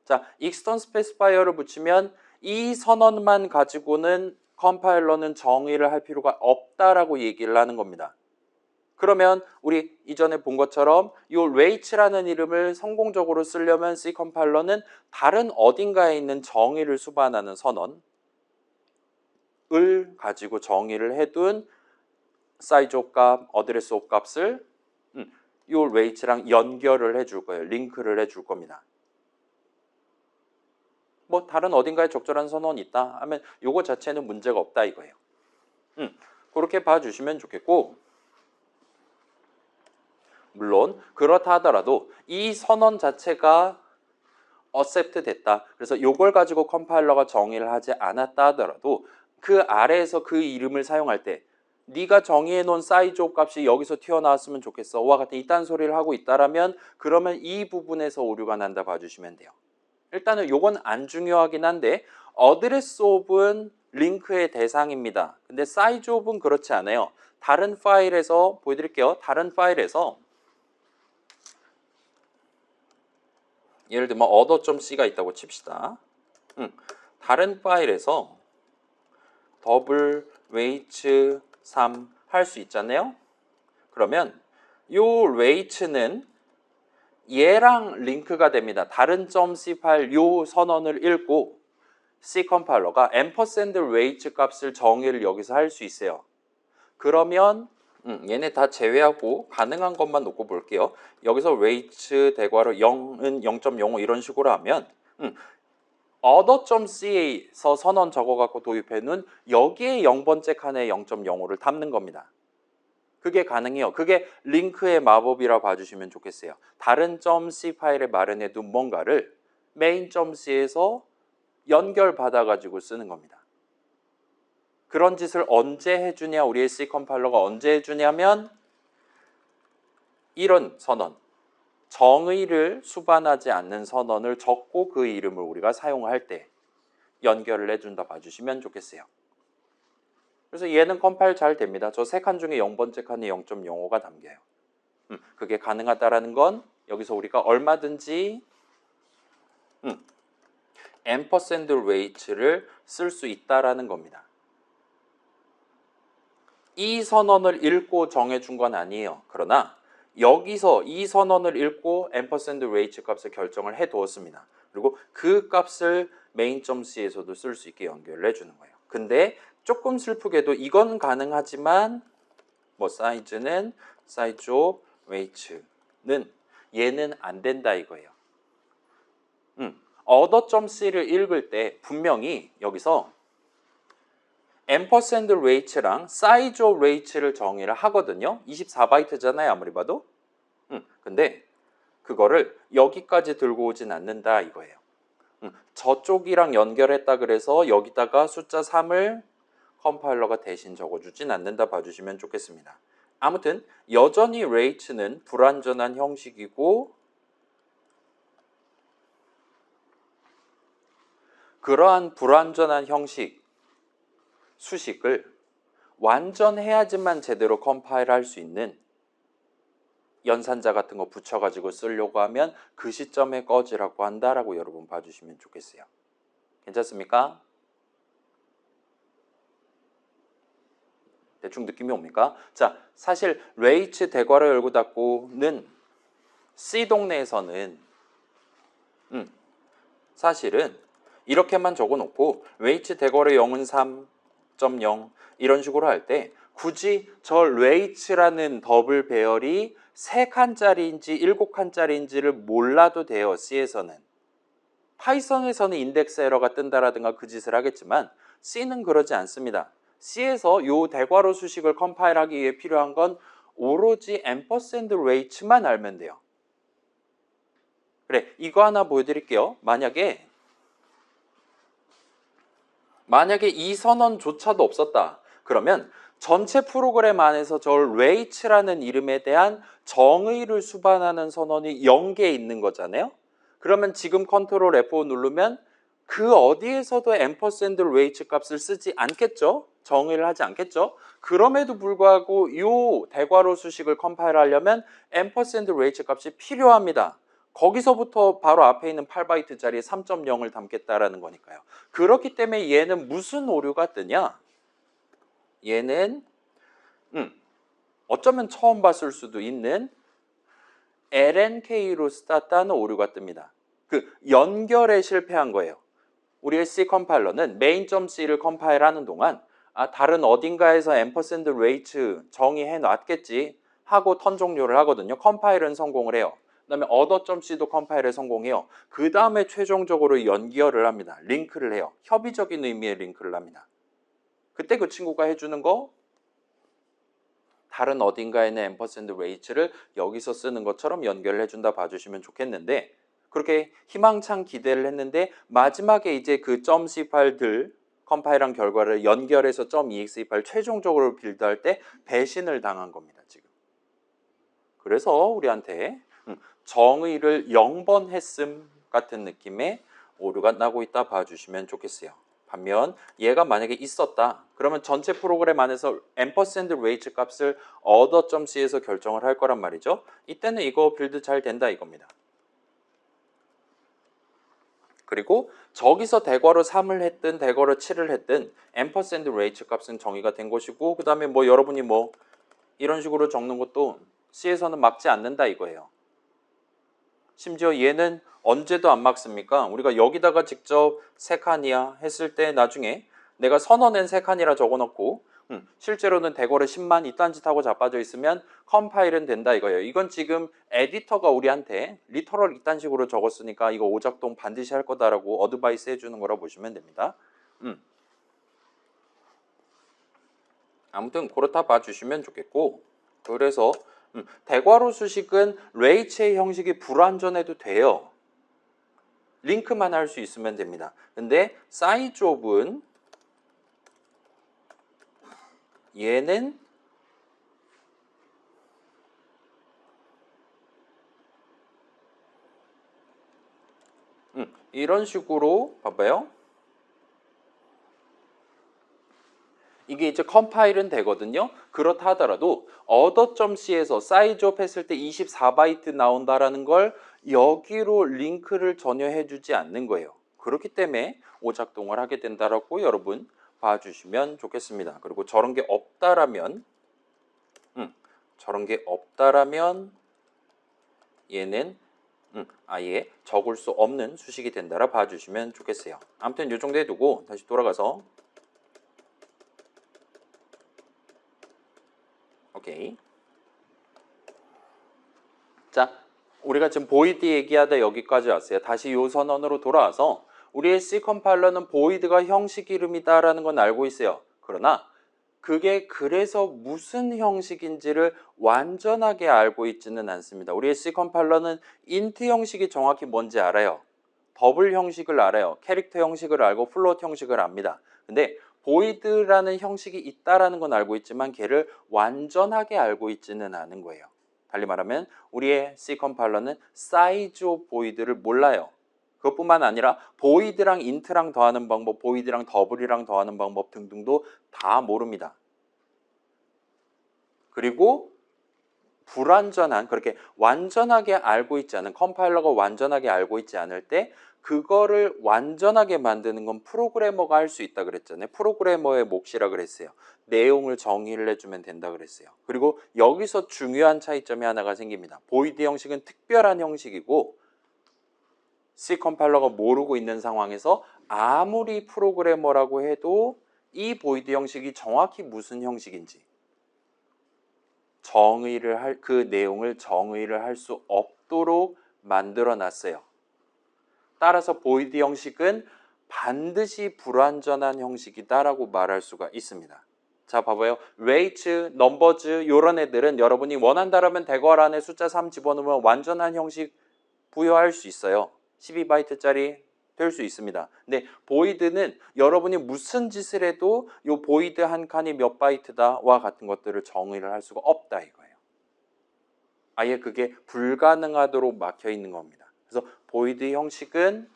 자, extern specifier를 붙이면 이 선언만 가지고는 컴파일러는 정의를 할 필요가 없다라고 얘기를 하는 겁니다. 그러면 우리 이전에 본 것처럼 이 rate라는 이름을 성공적으로 쓰려면 C 컴파일러는 다른 어딘가에 있는 정의를 수반하는 선언을 가지고 정의를 해둔 size of 값, address of 값을 이 rate랑 연결을 해줄 거예요. 링크를 해줄 겁니다. 뭐 다른 어딘가에 적절한 선언이 있다 하면 요거 자체는 문제가 없다 이거예요. 그렇게 봐주시면 좋겠고 물론 그렇다 하더라도 이 선언 자체가 accept 됐다. 그래서 요걸 가지고 컴파일러가 정의를 하지 않았다 하더라도 그 아래에서 그 이름을 사용할 때 네가 정의해 놓은 size of 값이 여기서 튀어나왔으면 좋겠어. 와 같은 이딴 소리를 하고 있다라면 그러면 이 부분에서 오류가 난다 봐주시면 돼요. 일단은 요건 안 중요하긴 한데 address of은 링크의 대상입니다. 근데 size of은 그렇지 않아요. 다른 파일에서 보여드릴게요. 다른 파일에서 예를 들면 order.c가 있다고 칩시다. 다른 파일에서 더블 웨이츠 3 할 수 있잖아요. 그러면 요 웨이츠는 얘랑 링크가 됩니다. 다른 .c 파일 요 선언을 읽고 C 컴파일러가 ampersand weight 값을 정의를 여기서 할 수 있어요. 그러면 얘네 다 제외하고 가능한 것만 놓고 볼게요. 여기서 weight 대괄호 0은 0.05 이런 식으로 하면 other.c에서 선언 적어갖고 도입해놓은 여기에 0번째 칸에 0.05를 담는 겁니다. 그게 가능해요. 그게 링크의 마법이라 봐주시면 좋겠어요. 다른 .c 파일에 마련해둔 뭔가를 main.c에서 연결받아가지고 쓰는 겁니다. 그런 짓을 언제 해주냐, 우리의 C 컴파일러가 언제 해주냐면 이런 선언, 정의를 수반하지 않는 선언을 적고 그 이름을 우리가 사용할 때 연결을 해준다 봐주시면 좋겠어요. 그래서 얘는 컴파일 잘 됩니다. 저 세 칸 중에 0번째 칸에 0.05가 담겨요. 그게 가능하다라는 건 여기서 우리가 얼마든지 ampersand rate를 쓸 수 있다라는 겁니다. 이 선언을 읽고 정해준 건 아니에요. 그러나 여기서 이 선언을 읽고 ampersand rate 값을 결정을 해 두었습니다. 그리고 그 값을 main.c에서도 쓸 수 있게 연결을 해주는 거예요. 근데 조금 슬프게도 이건 가능하지만 뭐 사이즈는 size of weight는 얘는 안 된다 이거예요. order.c를 읽을 때 분명히 여기서 ampersand rate랑 size of rate를 정의를 하거든요. 24바이트잖아요. 아무리 봐도. 근데 그거를 여기까지 들고 오진 않는다 이거예요. 저쪽이랑 연결했다 그래서 여기다가 숫자 3을 컴파일러가 대신 적어주진 않는다 봐주시면 좋겠습니다. 아무튼 여전히 rate는 불완전한 형식이고 그러한 불완전한 형식, 수식을 완전해야지만 제대로 컴파일할 수 있는 연산자 같은 거 붙여가지고 쓰려고 하면 그 시점에 꺼지라고 한다라고 여러분 봐주시면 좋겠어요. 괜찮습니까? 대충 느낌이 옵니까? 자, 사실 레이츠 대괄호 열고 닫고는 C 동네에서는 사실은 이렇게만 적어놓고 웨이츠 대괄호 0은 3.0 이런 식으로 할 때 굳이 저 웨이츠라는 더블 배열이 3칸짜리인지 7칸짜리인지를 몰라도 돼요. C에서는. 파이썬에서는 인덱스 에러가 뜬다라든가 그 짓을 하겠지만 C는 그러지 않습니다. C에서 요 대괄호 수식을 컴파일하기 위해 필요한 건 오로지 ampersand rate만 알면 돼요. 그래, 이거 하나 보여드릴게요. 만약에 이 선언조차도 없었다. 그러면 전체 프로그램 안에서 저 rate라는 이름에 대한 정의를 수반하는 선언이 0개 있는 거잖아요. 그러면 지금 컨트롤 F5 누르면 그 어디에서도 ampersand rate 값을 쓰지 않겠죠? 정의를 하지 않겠죠? 그럼에도 불구하고 이 대괄호 수식을 컴파일하려면 ampersand rate 값이 필요합니다. 거기서부터 바로 앞에 있는 8바이트짜리 3.0을 담겠다라는 거니까요. 그렇기 때문에 얘는 무슨 오류가 뜨냐? 얘는 어쩌면 처음 봤을 수도 있는 LNK로 스타트하는 오류가 뜹니다. 그 연결에 실패한 거예요. 우리의 C 컴파일러는 main.c를 컴파일하는 동안 다른 어딘가에서 ampersand rate 정의해 놨겠지 하고 턴 종료를 하거든요. 컴파일은 성공을 해요. 그 다음에 order.c도 컴파일에 성공해요. 그 다음에 최종적으로 연결을 합니다. 링크를 해요. 협의적인 의미의 링크를 합니다. 그때 그 친구가 해주는 거 다른 어딘가에 있는 ampersand rate를 여기서 쓰는 것처럼 연결을 해준다 봐주시면 좋겠는데 그렇게 희망찬 기대를 했는데 마지막에 이제 그 .c 파일들 컴파일한 결과를 연결해서 .exe 파일 최종적으로 빌드할 때 배신을 당한 겁니다. 지금. 그래서 우리한테 정의를 0번 했음 같은 느낌의 오류가 나고 있다 봐주시면 좋겠어요. 반면 얘가 만약에 있었다. 그러면 전체 프로그램 안에서 ampersand rate 값을 order.c에서 결정을 할 거란 말이죠. 이때는 이거 빌드 잘 된다 이겁니다. 그리고 저기서 대괄호 3을 했든 대괄호 7을 했든 ampersand rate 값은 정의가 된 것이고 그 다음에 뭐 여러분이 뭐 이런 식으로 적는 것도 C에서는 막지 않는다 이거예요. 심지어 얘는 언제도 안 막습니까? 우리가 여기다가 직접 3칸이야 했을 때 나중에 내가 선언엔 3칸이라 적어놓고 실제로는 대괄호 10만 이딴 짓 하고 자빠져 있으면 컴파일은 된다 이거예요. 이건 지금 에디터가 우리한테 리터럴 이딴 식으로 적었으니까 이거 오작동 반드시 할 거다라고 어드바이스 해주는 거라 보시면 됩니다. 아무튼 그렇다 봐주시면 좋겠고 그래서 대괄호 수식은 레이츠의 형식이 불완전해도 돼요. 링크만 할 수 있으면 됩니다. 근데 size of은 얘는 이런 식으로 봐봐요. 이게 그게 이제 컴파일은 되거든요. 그렇다 하더라도 other.c에서 사이즈업 했을 때 24바이트 나온다라는 걸 여기로 링크를 전혀 해주지 않는 거예요. 그렇기 때문에 오작동을 하게 된다라고 여러분 봐주시면 좋겠습니다. 그리고 저런 게 없다라면 얘는 아예 적을 수 없는 수식이 된다라 봐주시면 좋겠어요. 아무튼 이 정도 해두고 다시 돌아가서 오케이. 자, 우리가 지금 보이드 얘기하다 여기까지 왔어요. 다시 요 선언으로 돌아와서 우리의 C 컴파일러는 보이드가 형식 이름이다라는 건 알고 있어요. 그러나 그게 그래서 무슨 형식인지를 완전하게 알고 있지는 않습니다. 우리의 C 컴파일러는 int 형식이 정확히 뭔지 알아요. 더블 형식을 알아요. 캐릭터 형식을 알고 플롯 형식을 압니다. 근데 보이드라는 형식이 있다라는 건 알고 있지만 걔를 완전하게 알고 있지는 않은 거예요. 달리 말하면 우리의 C 컴파일러는 size of void를 몰라요. 그것뿐만 아니라 보이드랑 인트랑 더하는 방법, 보이드랑 더블이랑 더하는 방법 등등도 다 모릅니다. 그리고 불완전한, 그렇게 완전하게 알고 있지 않은, 컴파일러가 완전하게 알고 있지 않을 때 그거를 완전하게 만드는 건 프로그래머가 할 수 있다 그랬잖아요. 프로그래머의 몫이라 그랬어요. 내용을 정의를 해주면 된다 그랬어요. 그리고 여기서 중요한 차이점이 하나가 생깁니다. 보이드 형식은 특별한 형식이고 C 컴파일러가 모르고 있는 상황에서 아무리 프로그래머라고 해도 이 보이드 형식이 정확히 무슨 형식인지 그 내용을 정의를 할 수 없도록 만들어 놨어요. 따라서 보이드 형식은 반드시 불완전한 형식이다라고 말할 수가 있습니다. 자, 봐봐요. weights, numbers 이런 애들은 여러분이 원한다라면 대괄 안에 숫자 3 집어넣으면 완전한 형식 부여할 수 있어요. 12바이트짜리 될 수 있습니다. 근데 보이드는 여러분이 무슨 짓을 해도 이 보이드 한 칸이 몇 바이트다와 같은 것들을 정의를 할 수가 없다 이거예요. 아예 그게 불가능하도록 막혀 있는 겁니다. 그래서 보이드 형식은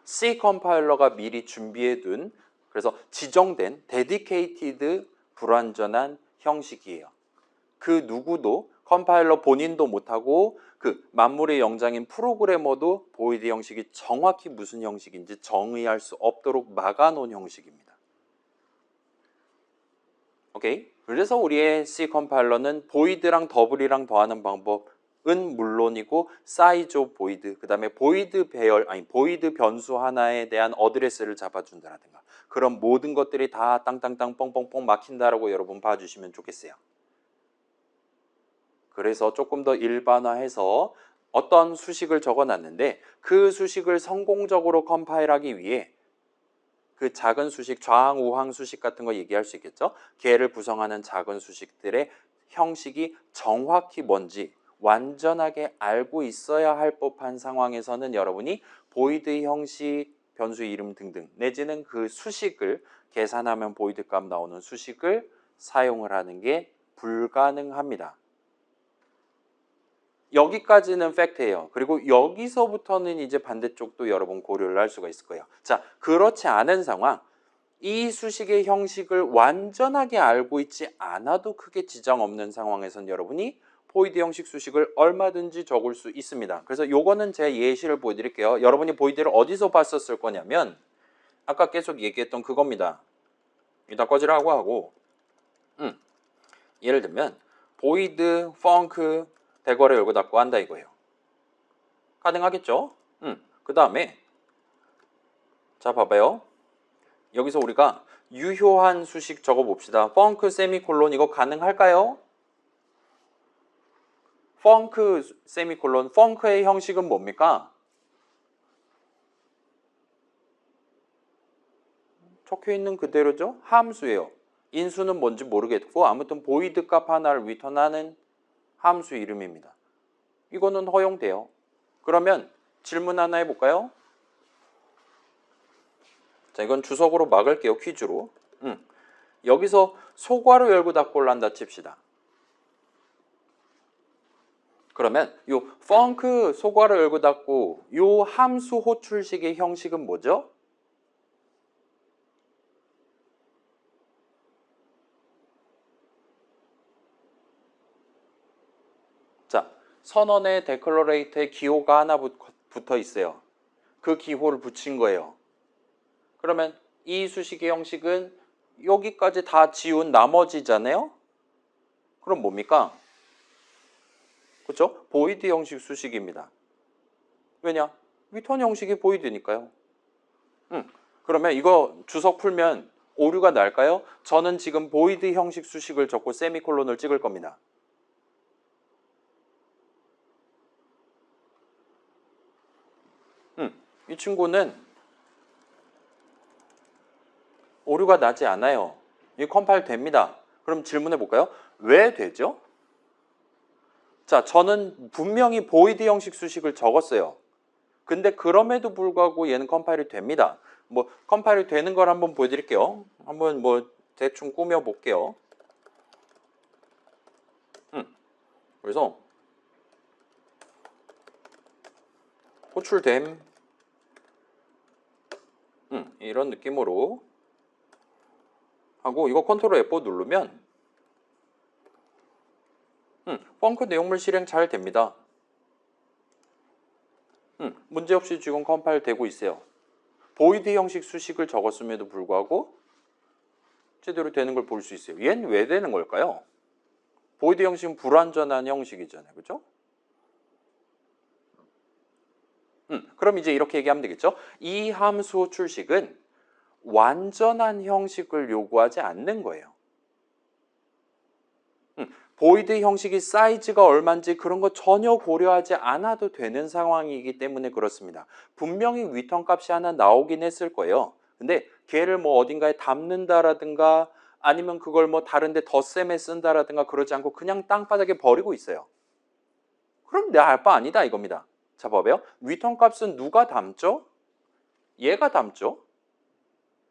C 컴파일러가 미리 준비해둔, 그래서 지정된 dedicated 불완전한 형식이에요. 그 누구도 컴파일러 본인도 못하고 그 만물의 영장인 프로그래머도 보이드 형식이 정확히 무슨 형식인지 정의할 수 없도록 막아놓은 형식입니다. 오케이? 그래서 우리의 C 컴파일러는 보이드랑 더블이랑 더하는 방법은 물론이고 size of void, 그 다음에 보이드 변수 하나에 대한 어드레스를 잡아준다라든가 그런 모든 것들이 다 땅땅땅 뻥뻥뻥 막힌다라고 여러분 봐주시면 좋겠어요. 그래서 조금 더 일반화해서 어떤 수식을 적어놨는데 그 수식을 성공적으로 컴파일하기 위해 그 작은 수식, 좌항, 우항 수식 같은 거 얘기할 수 있겠죠? 걔를 구성하는 작은 수식들의 형식이 정확히 뭔지 완전하게 알고 있어야 할 법한 상황에서는 여러분이 보이드 형식, 변수 이름 등등 내지는 그 수식을 계산하면 보이드 값 나오는 수식을 사용을 하는 게 불가능합니다. 여기까지는 팩트예요. 그리고 여기서부터는 이제 반대쪽도 여러분 고려를 할 수가 있을 거예요. 자, 그렇지 않은 상황, 이 수식의 형식을 완전하게 알고 있지 않아도 크게 지장 없는 상황에선 여러분이 보이드 형식 수식을 얼마든지 적을 수 있습니다. 그래서 요거는 제 예시를 보여드릴게요. 여러분이 보이드를 어디서 봤었을 거냐면 아까 계속 얘기했던 그겁니다. 이따 꺼지라고 하고 예를 들면 보이드, 펑크, 대괄호 열고 닫고 한다 이거예요. 가능하겠죠? 그 다음에 자 봐봐요. 여기서 우리가 유효한 수식 적어봅시다. 펑크 세미콜론 이거 가능할까요? 펑크 세미콜론, 펑크의 형식은 뭡니까? 적혀있는 그대로죠? 함수예요. 인수는 뭔지 모르겠고 아무튼 보이드 값 하나를 리턴하는 함수 이름입니다. 이거는 허용돼요. 그러면 질문 하나 해볼까요? 자, 이건 주석으로 막을게요. 퀴즈로. 여기서 소괄호 열고 닫고를 한다 칩시다. 그러면 요 펑크 소괄호 열고 닫고 요 함수 호출식의 형식은 뭐죠? 선언의 데클러레이터에 기호가 하나 붙어 있어요. 그 기호를 붙인 거예요. 그러면 이 수식의 형식은 여기까지 다 지운 나머지잖아요. 그럼 뭡니까? 그렇죠? 보이드 형식 수식입니다. 왜냐? 위턴 형식이 보이드니까요. 그러면 이거 주석 풀면 오류가 날까요? 저는 지금 보이드 형식 수식을 적고 세미콜론을 찍을 겁니다. 이 친구는 오류가 나지 않아요. 이 컴파일 됩니다. 그럼 질문해 볼까요? 왜 되죠? 자, 저는 분명히 보이드 형식 수식을 적었어요. 근데 그럼에도 불구하고 얘는 컴파일이 됩니다. 뭐 컴파일이 되는 걸 한번 보여드릴게요. 한번 뭐 대충 꾸며 볼게요. 그래서 호출됨 이런 느낌으로 하고 이거 컨트롤 F5 누르면 펑크 내용물 실행 잘 됩니다. 문제없이 지금 컴파일 되고 있어요. 보이드 형식 수식을 적었음에도 불구하고 제대로 되는 걸 볼 수 있어요. 얘는 왜 되는 걸까요? 보이드 형식은 불완전한 형식이잖아요. 그죠? 그럼 이제 이렇게 얘기하면 되겠죠? 이 함수 호출식은 완전한 형식을 요구하지 않는 거예요. 보이드 형식이 사이즈가 얼마인지 그런 거 전혀 고려하지 않아도 되는 상황이기 때문에 그렇습니다. 분명히 위턴 값이 하나 나오긴 했을 거예요. 근데 걔를 뭐 어딘가에 담는다라든가 아니면 그걸 뭐 다른데 덧셈에 쓴다라든가 그러지 않고 그냥 땅바닥에 버리고 있어요. 그럼 내 알 바 아니다 이겁니다. 자, 봐봐요. 위턴 값은 누가 담죠? 얘가 담죠.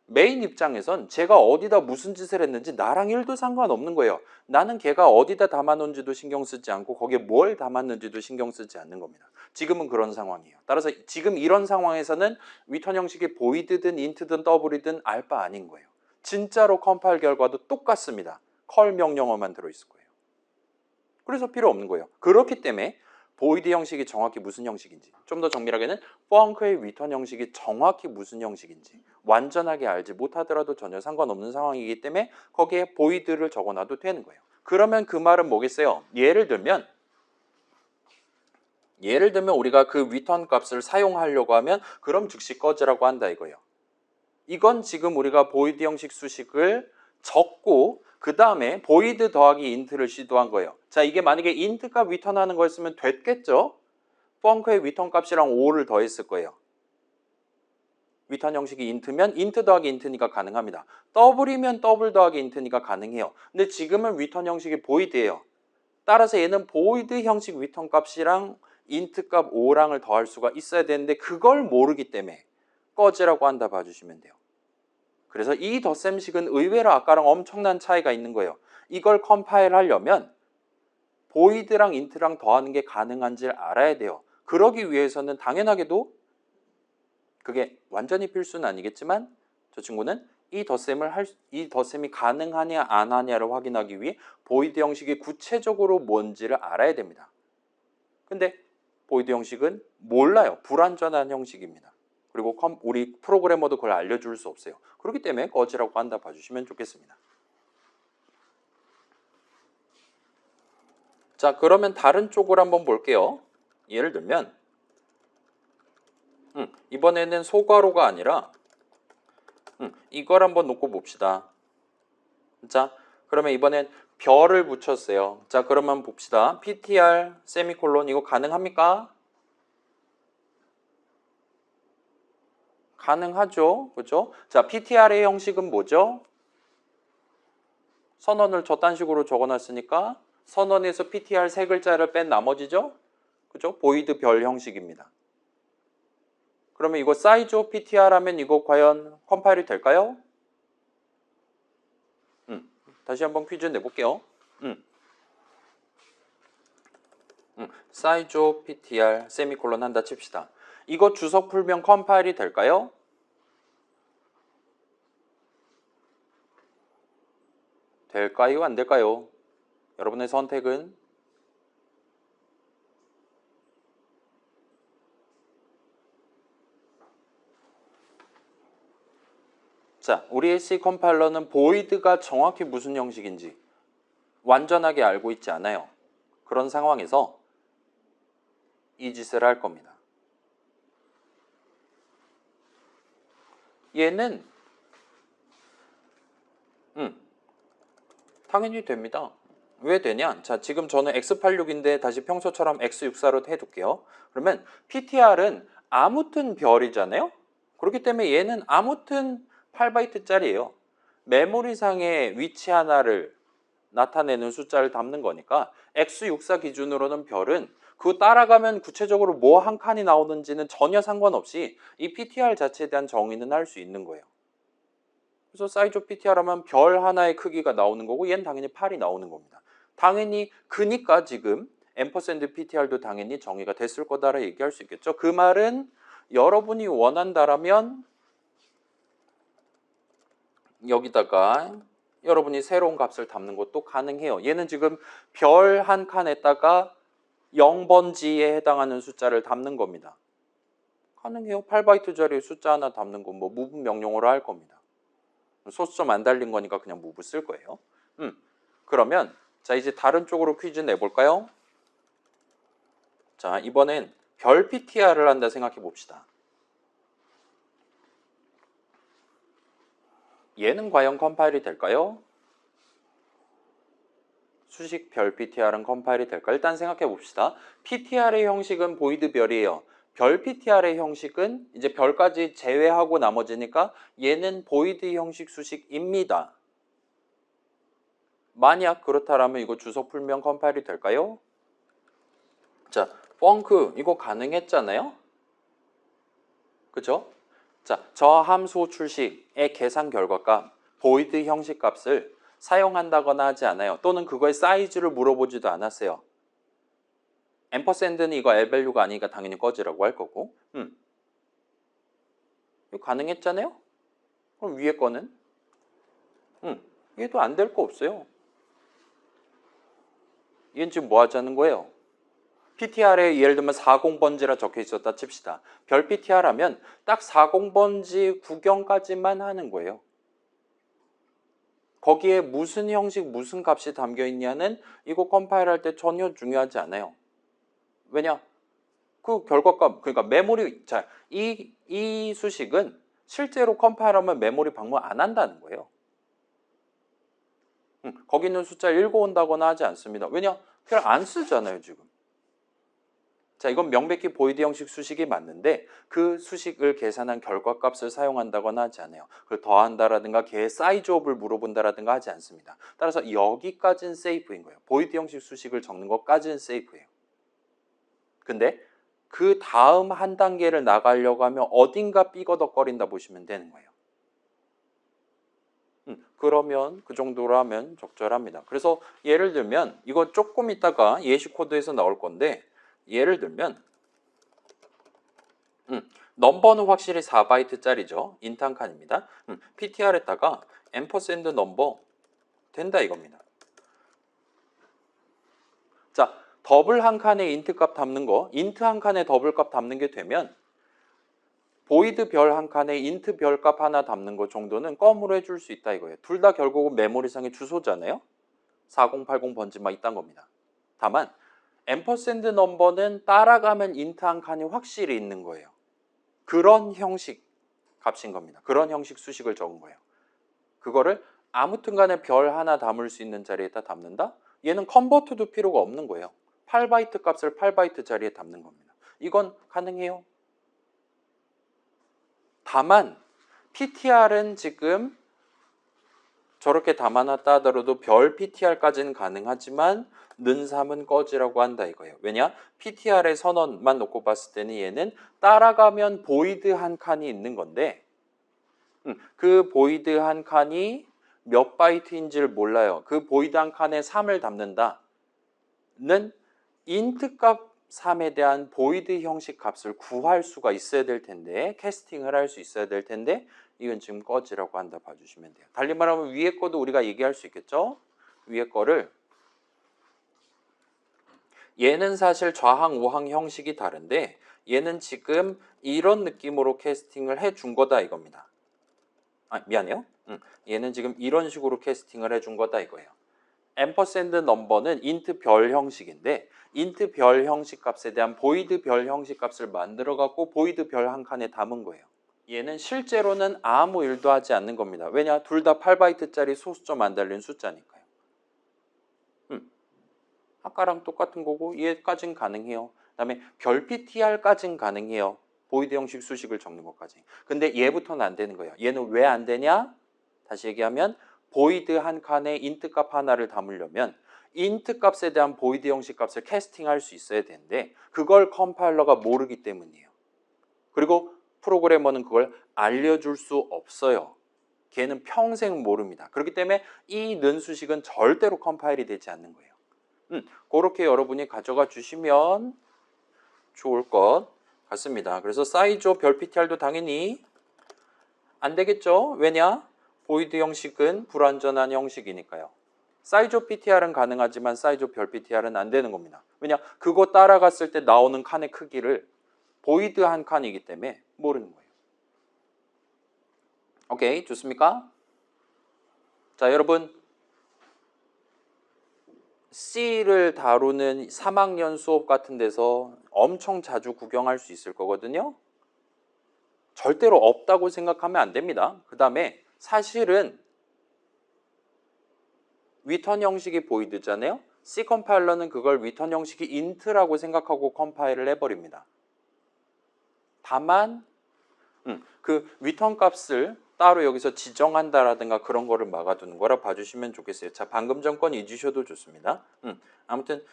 메인 입장에선 제가 어디다 무슨 짓을 했는지 나랑 1도 상관없는 거예요. 나는 걔가 어디다 담아놓은지도 신경 쓰지 않고 거기에 뭘 담았는지도 신경 쓰지 않는 겁니다. 지금은 그런 상황이에요. 따라서 지금 이런 상황에서는 위턴 형식이 보이드든 인트든 더블이든 알 바 아닌 거예요. 진짜로 컴파일 결과도 똑같습니다. 컬 명령어만 들어있을 거예요. 그래서 필요 없는 거예요. 그렇기 때문에 보이드 형식이 정확히 무슨 형식인지, 좀 더 정밀하게는 펑크의 위턴 형식이 정확히 무슨 형식인지 완전하게 알지 못하더라도 전혀 상관없는 상황이기 때문에 거기에 보이드를 적어놔도 되는 거예요. 그러면 그 말은 뭐겠어요? 예를 들면 우리가 그 위턴 값을 사용하려고 하면 그럼 즉시 꺼지라고 한다 이거예요. 이건 지금 우리가 보이드 형식 수식을 적고 그 다음에 보이드 더하기 인트를 시도한 거예요. 자, 이게 만약에 인트 값 리턴하는 거였으면 됐겠죠? 펑크의 리턴 값이랑 5를 더했을 거예요. 리턴 형식이 인트면 인트 더하기 인트니까 가능합니다. 더블이면 더블 더하기 인트니까 가능해요. 근데 지금은 리턴 형식이 보이드예요. 따라서 얘는 보이드 형식 리턴 값이랑 인트 값 5랑을 더할 수가 있어야 되는데 그걸 모르기 때문에 꺼지라고 한다 봐주시면 돼요. 그래서 이 덧셈식은 의외로 아까랑 엄청난 차이가 있는 거예요. 이걸 컴파일 하려면 보이드랑 인트랑 더하는 게 가능한지를 알아야 돼요. 그러기 위해서는 당연하게도 그게 완전히 필수는 아니겠지만 저 친구는 이 덧셈이 가능하냐 안 하냐를 확인하기 위해 보이드 형식이 구체적으로 뭔지를 알아야 됩니다. 근데 보이드 형식은 몰라요. 불완전한 형식입니다. 그리고 우리 프로그래머도 그걸 알려줄 수 없어요. 그렇기 때문에 꺼지라고 한다 봐주시면 좋겠습니다. 자, 그러면 다른 쪽을 한번 볼게요. 예를 들면 이번에는 소괄호가 아니라 이걸 한번 놓고 봅시다. 자, 그러면 이번엔 별을 붙였어요. 자, 그러면 봅시다. ptr 세미콜론 이거 가능합니까? 가능하죠. 그렇죠? 자, ptr의 형식은 뭐죠? 선언을 저딴 식으로 적어놨으니까 선언에서 ptr 세 글자를 뺀 나머지죠? 그죠? 보이드 별 형식입니다. 그러면 이거 사이즈 오브 ptr 하면 이거 과연 컴파일이 될까요? 다시 한번 퀴즈 내볼게요. 사이즈 오브 ptr 세미콜론 한다 칩시다. 이거 주석 풀면 컴파일이 될까요? 될까요? 안 될까요? 여러분의 선택은 자, 우리의 C 컴파일러는 보이드가 정확히 무슨 형식인지 완전하게 알고 있지 않아요. 그런 상황에서 이 짓을 할 겁니다. 얘는 당연히 됩니다. 왜 되냐? 자, 지금 저는 X86인데 다시 평소처럼 X64로 해둘게요. 그러면 PTR은 아무튼 별이잖아요? 그렇기 때문에 얘는 아무튼 8바이트짜리예요. 메모리상의 위치 하나를 나타내는 숫자를 담는 거니까 X64 기준으로는 별은 그거 따라가면 구체적으로 뭐 한 칸이 나오는지는 전혀 상관없이 이 PTR 자체에 대한 정의는 할 수 있는 거예요. 그래서 사이즈 오브 PTR 하면 별 하나의 크기가 나오는 거고 얘는 당연히 8이 나오는 겁니다. 당연히 그니까 지금 앰퍼샌드 PTR도 당연히 정의가 됐을 거다라 얘기할 수 있겠죠. 그 말은 여러분이 원한다라면 여기다가 여러분이 새로운 값을 담는 것도 가능해요. 얘는 지금 별 한 칸에다가 0번지에 해당하는 숫자를 담는 겁니다. 가능해요. 8바이트짜리 숫자 하나 담는 건 뭐 무분 명령어로 할 겁니다. 소수점 안 달린 거니까 그냥 무브 쓸 거예요. 그러면 자 이제 다른 쪽으로 퀴즈 내볼까요? 자 이번엔 별 PTR을 한다 생각해 봅시다. 얘는 과연 컴파일이 될까요? 수식 별 PTR은 컴파일이 될까요? 일단 생각해 봅시다. PTR의 형식은 보이드 별이에요. 별 PTR의 형식은 이제 별까지 제외하고 나머지니까 얘는 보이드 형식 수식입니다. 만약 그렇다면 이거 주소 풀면 컴파일이 될까요? 자, 펑크 이거 가능했잖아요? 그죠? 자, 저 함수 출식의 계산 결과값 보이드 형식 값을 사용한다거나 하지 않아요. 또는 그거의 사이즈를 물어보지도 않았어요. 앰퍼샌드는 이거 L밸류가 아니니까 당연히 꺼지라고 할 거고. 이거 가능했잖아요? 그럼 위에 거는? 얘도 안 될 거 없어요. 얘는 지금 뭐 하자는 거예요? PTR에 예를 들면 40번지라 적혀 있었다 칩시다. 별 PTR 하면 딱 40번지 구경까지만 하는 거예요. 거기에 무슨 형식, 무슨 값이 담겨 있냐는 이거 컴파일 할 때 전혀 중요하지 않아요. 왜냐? 그 결과값, 그러니까 메모리, 자, 이 수식은 실제로 컴파일하면 메모리 방문 안 한다는 거예요. 거기 있는 숫자 읽어온다거나 하지 않습니다. 왜냐? 그냥 안 쓰잖아요, 지금. 자, 이건 명백히 보이드 형식 수식이 맞는데 그 수식을 계산한 결과값을 사용한다거나 하지 않아요. 그걸 더한다라든가 걔의 사이즈 업을 물어본다라든가 하지 않습니다. 따라서 여기까지는 세이프인 거예요. 보이드 형식 수식을 적는 것까지는 세이프예요. 근데 그 다음 한 단계를 나가려고 하면 어딘가 삐거덕거린다 보시면 되는 거예요. 그러면 그 정도로 하면 적절합니다. 그래서 예를 들면 이거 조금 있다가 예시 코드에서 나올 건데 예를 들면 넘버는 확실히 4바이트짜리죠. 인트 한 칸입니다. PTR에다가 앰퍼샌드 넘버 된다 이겁니다. 자, 더블 한 칸에 인트 값 담는 거, 인트 한 칸에 더블 값 담는 게 되면 보이드 별 한 칸에 인트 별 값 하나 담는 거 정도는 껌으로 해줄 수 있다 이거예요. 둘 다 결국은 메모리상의 주소잖아요. 4080 번지 막 이딴 겁니다. 다만 앰퍼샌드 넘버는 따라가면 인트 한 칸이 확실히 있는 거예요. 그런 형식 값인 겁니다. 그런 형식 수식을 적은 거예요. 그거를 아무튼 간에 별 하나 담을 수 있는 자리에다 담는다? 얘는 컨버터도 필요가 없는 거예요. 8바이트 값을 8바이트 자리에 담는 겁니다. 이건 가능해요. 다만 PTR은 지금 저렇게 담아놨다 하더라도 별 PTR까지는 가능하지만 는3은 꺼지라고 한다 이거예요. 왜냐? PTR의 선언만 놓고 봤을 때는 얘는 따라가면 보이드 한 칸이 있는 건데 그 보이드 한 칸이 몇 바이트인지를 몰라요. 그 보이드 한 칸에 3을 담는다는 인트 값 3에 대한 보이드 형식 값을 구할 수가 있어야 될 텐데 캐스팅을 할 수 있어야 될 텐데 이건 지금 꺼지라고 한다 봐주시면 돼요. 달리 말하면 위에 거도 우리가 얘기할 수 있겠죠? 위에 거를 얘는 사실 좌항, 우항 형식이 다른데 얘는 지금 이런 느낌으로 캐스팅을 해준 거다 이겁니다. 미안해요. 얘는 지금 이런 식으로 캐스팅을 해준 거다 이거예요. 앰퍼샌드 넘버는 인트 별 형식인데 인트 별 형식 값에 대한 보이드 별 형식 값을 만들어 갖고 보이드 별 한 칸에 담은 거예요. 얘는 실제로는 아무 일도 하지 않는 겁니다. 왜냐? 둘 다 8바이트짜리 소수점 안 달린 숫자니까요. 아까랑 똑같은 거고 얘까진 가능해요. 그다음에 별 PTR까진 가능해요. 보이드 형식 수식을 적는 것까지. 근데 얘부터는 안 되는 거예요. 얘는 왜 안 되냐? 다시 얘기하면 보이드 한 칸에 인트 값 하나를 담으려면 인트 값에 대한 보이드 형식 값을 캐스팅할 수 있어야 되는데 그걸 컴파일러가 모르기 때문이에요. 그리고 프로그래머는 그걸 알려줄 수 없어요. 걔는 평생 모릅니다. 그렇기 때문에 이 는 수식은 절대로 컴파일이 되지 않는 거예요. 그렇게 여러분이 가져가 주시면 좋을 것 같습니다. 그래서 사이즈 별 PTR도 당연히 안 되겠죠? 왜냐? 보이드 형식은 불완전한 형식이니까요. 사이즈 PTR은 가능하지만 사이즈 별 PTR은 안 되는 겁니다. 왜냐? 그거 따라갔을 때 나오는 칸의 크기를 보이드 한 칸이기 때문에 모르는 거예요. 오케이, 좋습니까? 자, 여러분 C를 다루는 3학년 수업 같은 데서 엄청 자주 구경할 수 있을 거거든요. 절대로 없다고 생각하면 안 됩니다. 그 다음에 사실은 리턴 형식이 보이드잖아요. C 컴파일러는 그걸 리턴 형식이 int라고 생각하고 컴파일을 해버립니다. 다만 그 리턴 값을 따로 여기서 지정한다라든가 그런 거를 막아두는 거라 봐주시면 좋겠어요. 자, 방금 전 건 잊으셔도 좋습니다. 아무튼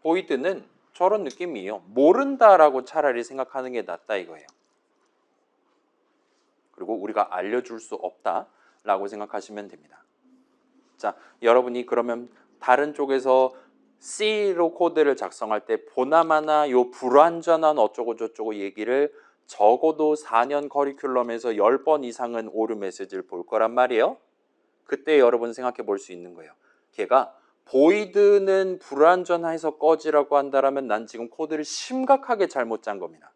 보이드는 저런 느낌이에요. 모른다라고 차라리 생각하는 게 낫다 이거예요. 그리고 우리가 알려줄 수 없다라고 생각하시면 됩니다. 자, 여러분이 그러면 다른 쪽에서 C로 코드를 작성할 때 보나마나 요 불완전한 어쩌고 저쩌고 얘기를 적어도 4년 커리큘럼에서 10번 이상은 오류 메시지를 볼 거란 말이에요. 그때 여러분 생각해 볼 수 있는 거예요. 걔가 보이드는 불완전해서 꺼지라고 한다면 난 지금 코드를 심각하게 잘못 짠 겁니다.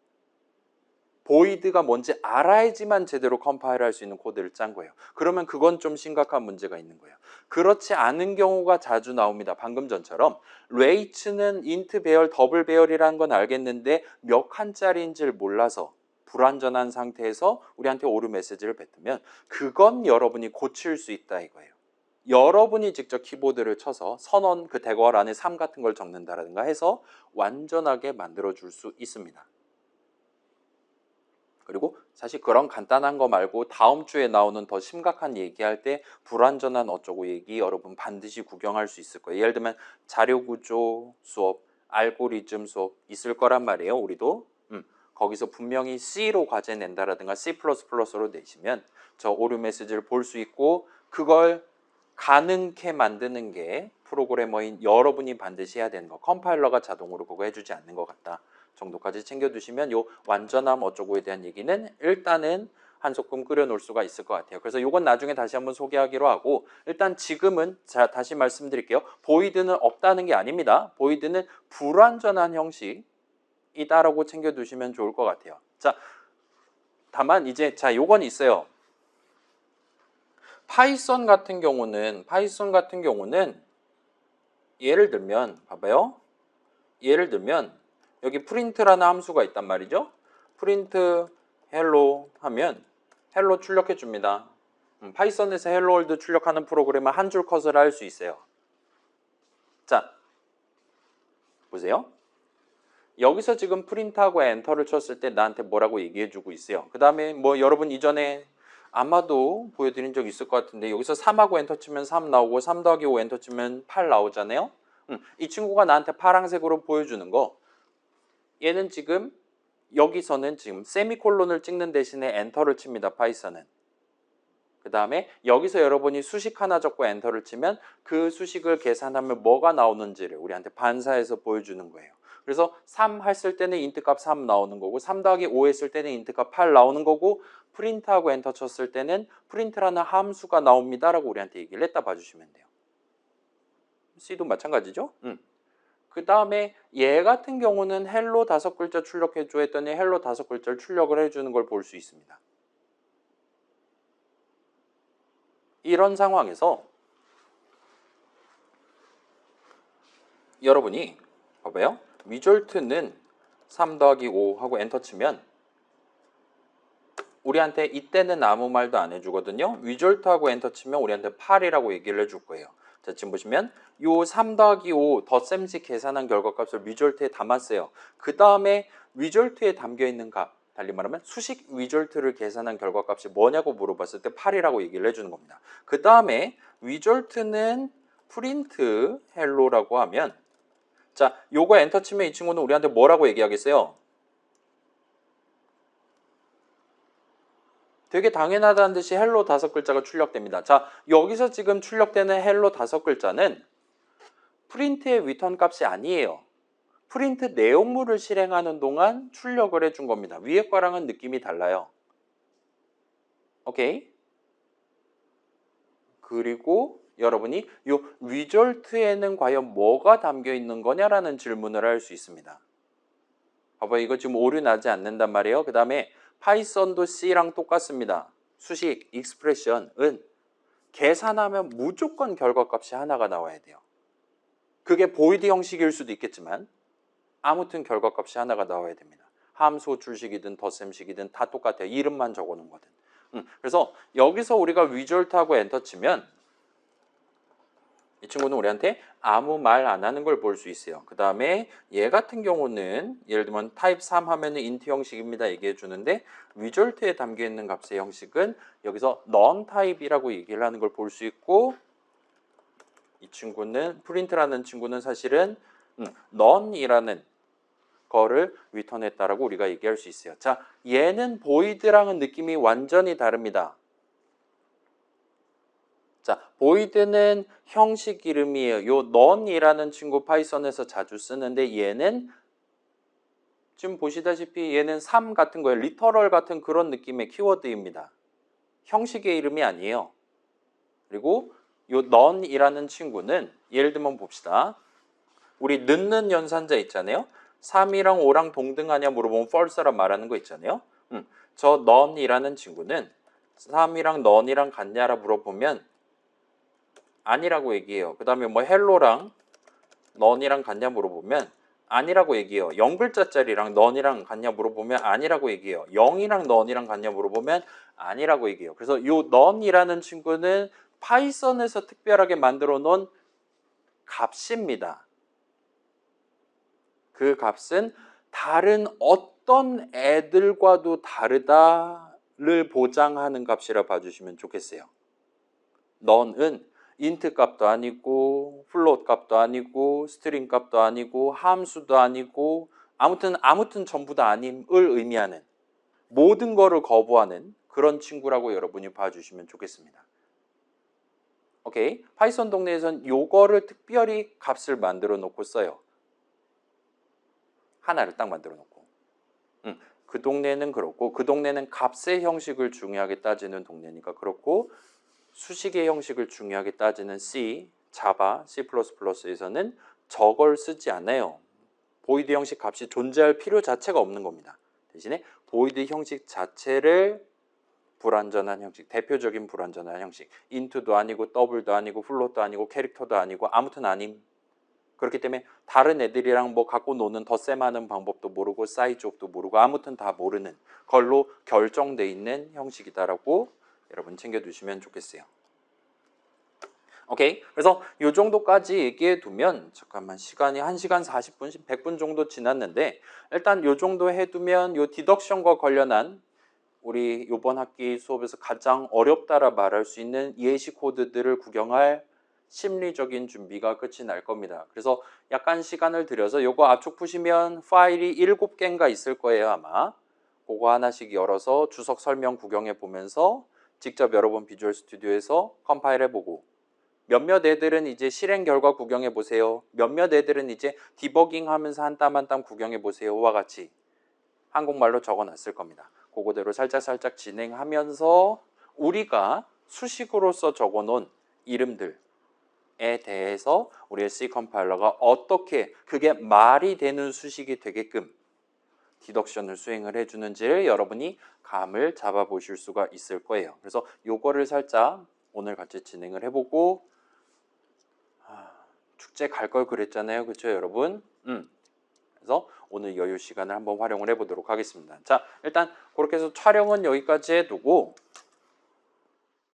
보이드가 뭔지 알아야지만 제대로 컴파일할 수 있는 코드를 짠 거예요. 그러면 그건 좀 심각한 문제가 있는 거예요. 그렇지 않은 경우가 자주 나옵니다. 방금 전처럼 레이츠는 인트 배열, 더블 배열이라는 건 알겠는데 몇 칸짜리인지를 몰라서 불완전한 상태에서 우리한테 오류 메시지를 뱉으면 그건 여러분이 고칠 수 있다 이거예요. 여러분이 직접 키보드를 쳐서 선언 그 대괄 안에 3 같은 걸 적는다든가 해서 완전하게 만들어 줄 수 있습니다. 그리고 사실 그런 간단한 거 말고 다음 주에 나오는 더 심각한 얘기할 때 불완전한 어쩌고 얘기 여러분 반드시 구경할 수 있을 거예요. 예를 들면 자료구조 수업, 알고리즘 수업 있을 거란 말이에요. 우리도 거기서 분명히 C로 과제 낸다라든가 C++로 내시면 저 오류 메시지를 볼 수 있고 그걸 가능케 만드는 게 프로그래머인 여러분이 반드시 해야 되는 거. 컴파일러가 자동으로 그거 해주지 않는 것 같다 정도까지 챙겨두시면 요 완전함 어쩌고에 대한 얘기는 일단은 한 소끔 끓여놓을 수가 있을 것 같아요. 그래서 이건 나중에 다시 한번 소개하기로 하고 일단 지금은 자 다시 말씀드릴게요. 보이드는 없다는 게 아닙니다. 보이드는 불완전한 형식이다라고 챙겨두시면 좋을 것 같아요. 자, 다만 이제 자 요건 있어요. 파이썬 같은 경우는 예를 들면 봐봐요. 예를 들면 여기 프린트라는 함수가 있단 말이죠. 프린트 헬로 하면 헬로 출력해 줍니다. 파이썬에서 헬로 월드 출력하는 프로그램은 한 줄 컷을 할 수 있어요. 자, 보세요. 여기서 지금 프린트하고 엔터를 쳤을 때 나한테 뭐라고 얘기해 주고 있어요. 그 다음에 뭐 여러분 이전에 아마도 보여드린 적 있을 것 같은데 여기서 3하고 엔터 치면 3 나오고 3 더하기 5 엔터 치면 8 나오잖아요. 이 친구가 나한테 파란색으로 보여주는 거 얘는 지금 여기서는 지금 세미콜론을 찍는 대신에 엔터를 칩니다. 파이썬은. 그 다음에 여기서 여러분이 수식 하나 적고 엔터를 치면 그 수식을 계산하면 뭐가 나오는지를 우리한테 반사해서 보여주는 거예요. 그래서 3 했을 때는 인트 값 3 나오는 거고 3 더하기 5 했을 때는 인트 값 8 나오는 거고 프린트하고 엔터 쳤을 때는 프린트라는 함수가 나옵니다 라고 우리한테 얘기를 했다 봐주시면 돼요. C도 마찬가지죠. 그 다음에 얘 같은 경우는 헬로 5글자 출력해줘 했더니 헬로 5글자를 출력을 해주는 걸 볼 수 있습니다. 이런 상황에서 여러분이 봐봐요. result는 3 더하기 5 하고 엔터 치면 우리한테 이때는 아무 말도 안 해주거든요. result하고 엔터 치면 우리한테 8이라고 얘기를 해줄 거예요. 자, 지금 보시면 요 3 더하기 5 덧셈식 계산한 결과값을 result에 담았어요. 그 다음에 result에 담겨있는 값, 달리 말하면 수식 result를 계산한 결과값이 뭐냐고 물어봤을 때 8이라고 얘기를 해주는 겁니다. 그 다음에 result는 print hello라고 하면 자, 요거 엔터 치면 이 친구는 우리한테 뭐라고 얘기하겠어요? 되게 당연하다는 듯이 헬로 5글자가 출력됩니다. 자, 여기서 지금 출력되는 헬로 5글자는 프린트의 리턴 값이 아니에요. 프린트 내용물을 실행하는 동안 출력을 해준 겁니다. 위에 거랑은 느낌이 달라요. 오케이? 그리고 여러분이 이 result에는 과연 뭐가 담겨 있는 거냐라는 질문을 할 수 있습니다. 봐봐, 이거 지금 오류 나지 않는단 말이에요. 그 다음에 파이썬도 C랑 똑같습니다. 수식, 익스프레션은 계산하면 무조건 결과값이 하나가 나와야 돼요. 그게 보이드 형식일 수도 있겠지만 아무튼 결과값이 하나가 나와야 됩니다. 함수 출식이든 덧셈식이든 다 똑같아요. 이름만 적어놓은 거든. 그래서 여기서 우리가 result하고 엔터 치면 이 친구는 우리한테 아무 말 안 하는 걸 볼 수 있어요. 그 다음에 얘 같은 경우는 예를 들면 타입 3 하면은 int 형식입니다. 얘기해 주는데 result에 담겨 있는 값의 형식은 여기서 non 타입이라고 얘기를 하는 걸 볼 수 있고 이 친구는 print라는 친구는 사실은 none이라는 거를 리턴했다라고 우리가 얘기할 수 있어요. 자, 얘는 void랑은 느낌이 완전히 다릅니다. 자, void는 형식 이름이에요. 요 none이라는 친구 파이썬에서 자주 쓰는데 얘는 지금 보시다시피 얘는 3 같은 거예요. 리터럴 같은 그런 느낌의 키워드입니다. 형식의 이름이 아니에요. 그리고 요 none이라는 친구는 예를 들면 봅시다. 우리 넣는 연산자 있잖아요. 3이랑 5랑 동등하냐 물어보면 false라 말하는 거 있잖아요. 저 none이라는 친구는 3이랑 none이랑 같냐라 물어보면 아니라고 얘기해요. 그 다음에 뭐 hello랑 none이랑 같냐 물어보면 아니라고 얘기해요. 0글자짜리랑 none이랑 같냐 물어보면 아니라고 얘기해요. 0이랑 none이랑 같냐 물어보면 아니라고 얘기해요. 그래서 요 none이라는 친구는 파이썬에서 특별하게 만들어 놓은 값입니다. 그 값은 다른 어떤 애들과도 다르다를 보장하는 값이라 봐주시면 좋겠어요. none은 int 값도 아니고 float 값도 아니고 string 값도 아니고 함수도 아니고 아무튼 전부 다 아님을 의미하는 모든 거를 거부하는 그런 친구라고 여러분이 봐주시면 좋겠습니다. 오케이? 파이썬 동네에선 요거를 특별히 값을 만들어 놓고 써요. 하나를 딱 만들어 놓고. 그 동네는 그렇고 그 동네는 값의 형식을 중요하게 따지는 동네니까 그렇고 수식의 형식을 중요하게 따지는 C, 자바, C++에서는 저걸 쓰지 않아요. 보이드 형식 값이 존재할 필요 자체가 없는 겁니다. 대신에 보이드 형식 자체를 불완전한 형식, 대표적인 불완전한 형식, int도 아니고 double도 아니고 float도 아니고 캐릭터도 아니고 아무튼 아님. 그렇기 때문에 다른 애들이랑 뭐 갖고 노는 덧셈하는 방법도 모르고 사이 쪽도 모르고 아무튼 다 모르는 걸로 결정돼 있는 형식이다라고 여러분 챙겨두시면 좋겠어요. 오케이. 그래서 이 정도까지 얘기해 두면 잠깐만 시간이 1시간 40분, 100분 정도 지났는데 일단 이 정도 해두면 이 디덕션과 관련한 우리 이번 학기 수업에서 가장 어렵다라 말할 수 있는 예시 코드들을 구경할 심리적인 준비가 끝이 날 겁니다. 그래서 약간 시간을 들여서 요거 압축 푸시면 파일이 7개인가 있을 거예요 아마. 그거 하나씩 열어서 주석 설명 구경해 보면서 직접 여러분 비주얼 스튜디오에서 컴파일해 보고 몇몇 애들은 이제 실행 결과 구경해 보세요. 몇몇 애들은 이제 디버깅 하면서 한 땀 한 땀 구경해 보세요와 같이 한국말로 적어놨을 겁니다. 그거대로 살짝 진행하면서 우리가 수식으로서 적어놓은 이름들에 대해서 우리의 C 컴파일러가 어떻게 그게 말이 되는 수식이 되게끔 디덕션을 수행을 해주는지를 여러분이 감을 잡아보실 수가 있을 거예요. 그래서 요거를 살짝 오늘 같이 진행을 해보고 축제 갈 걸 그랬잖아요. 그렇죠, 여러분? 그래서 오늘 여유 시간을 한번 활용을 해보도록 하겠습니다. 자, 일단 그렇게 해서 촬영은 여기까지 해두고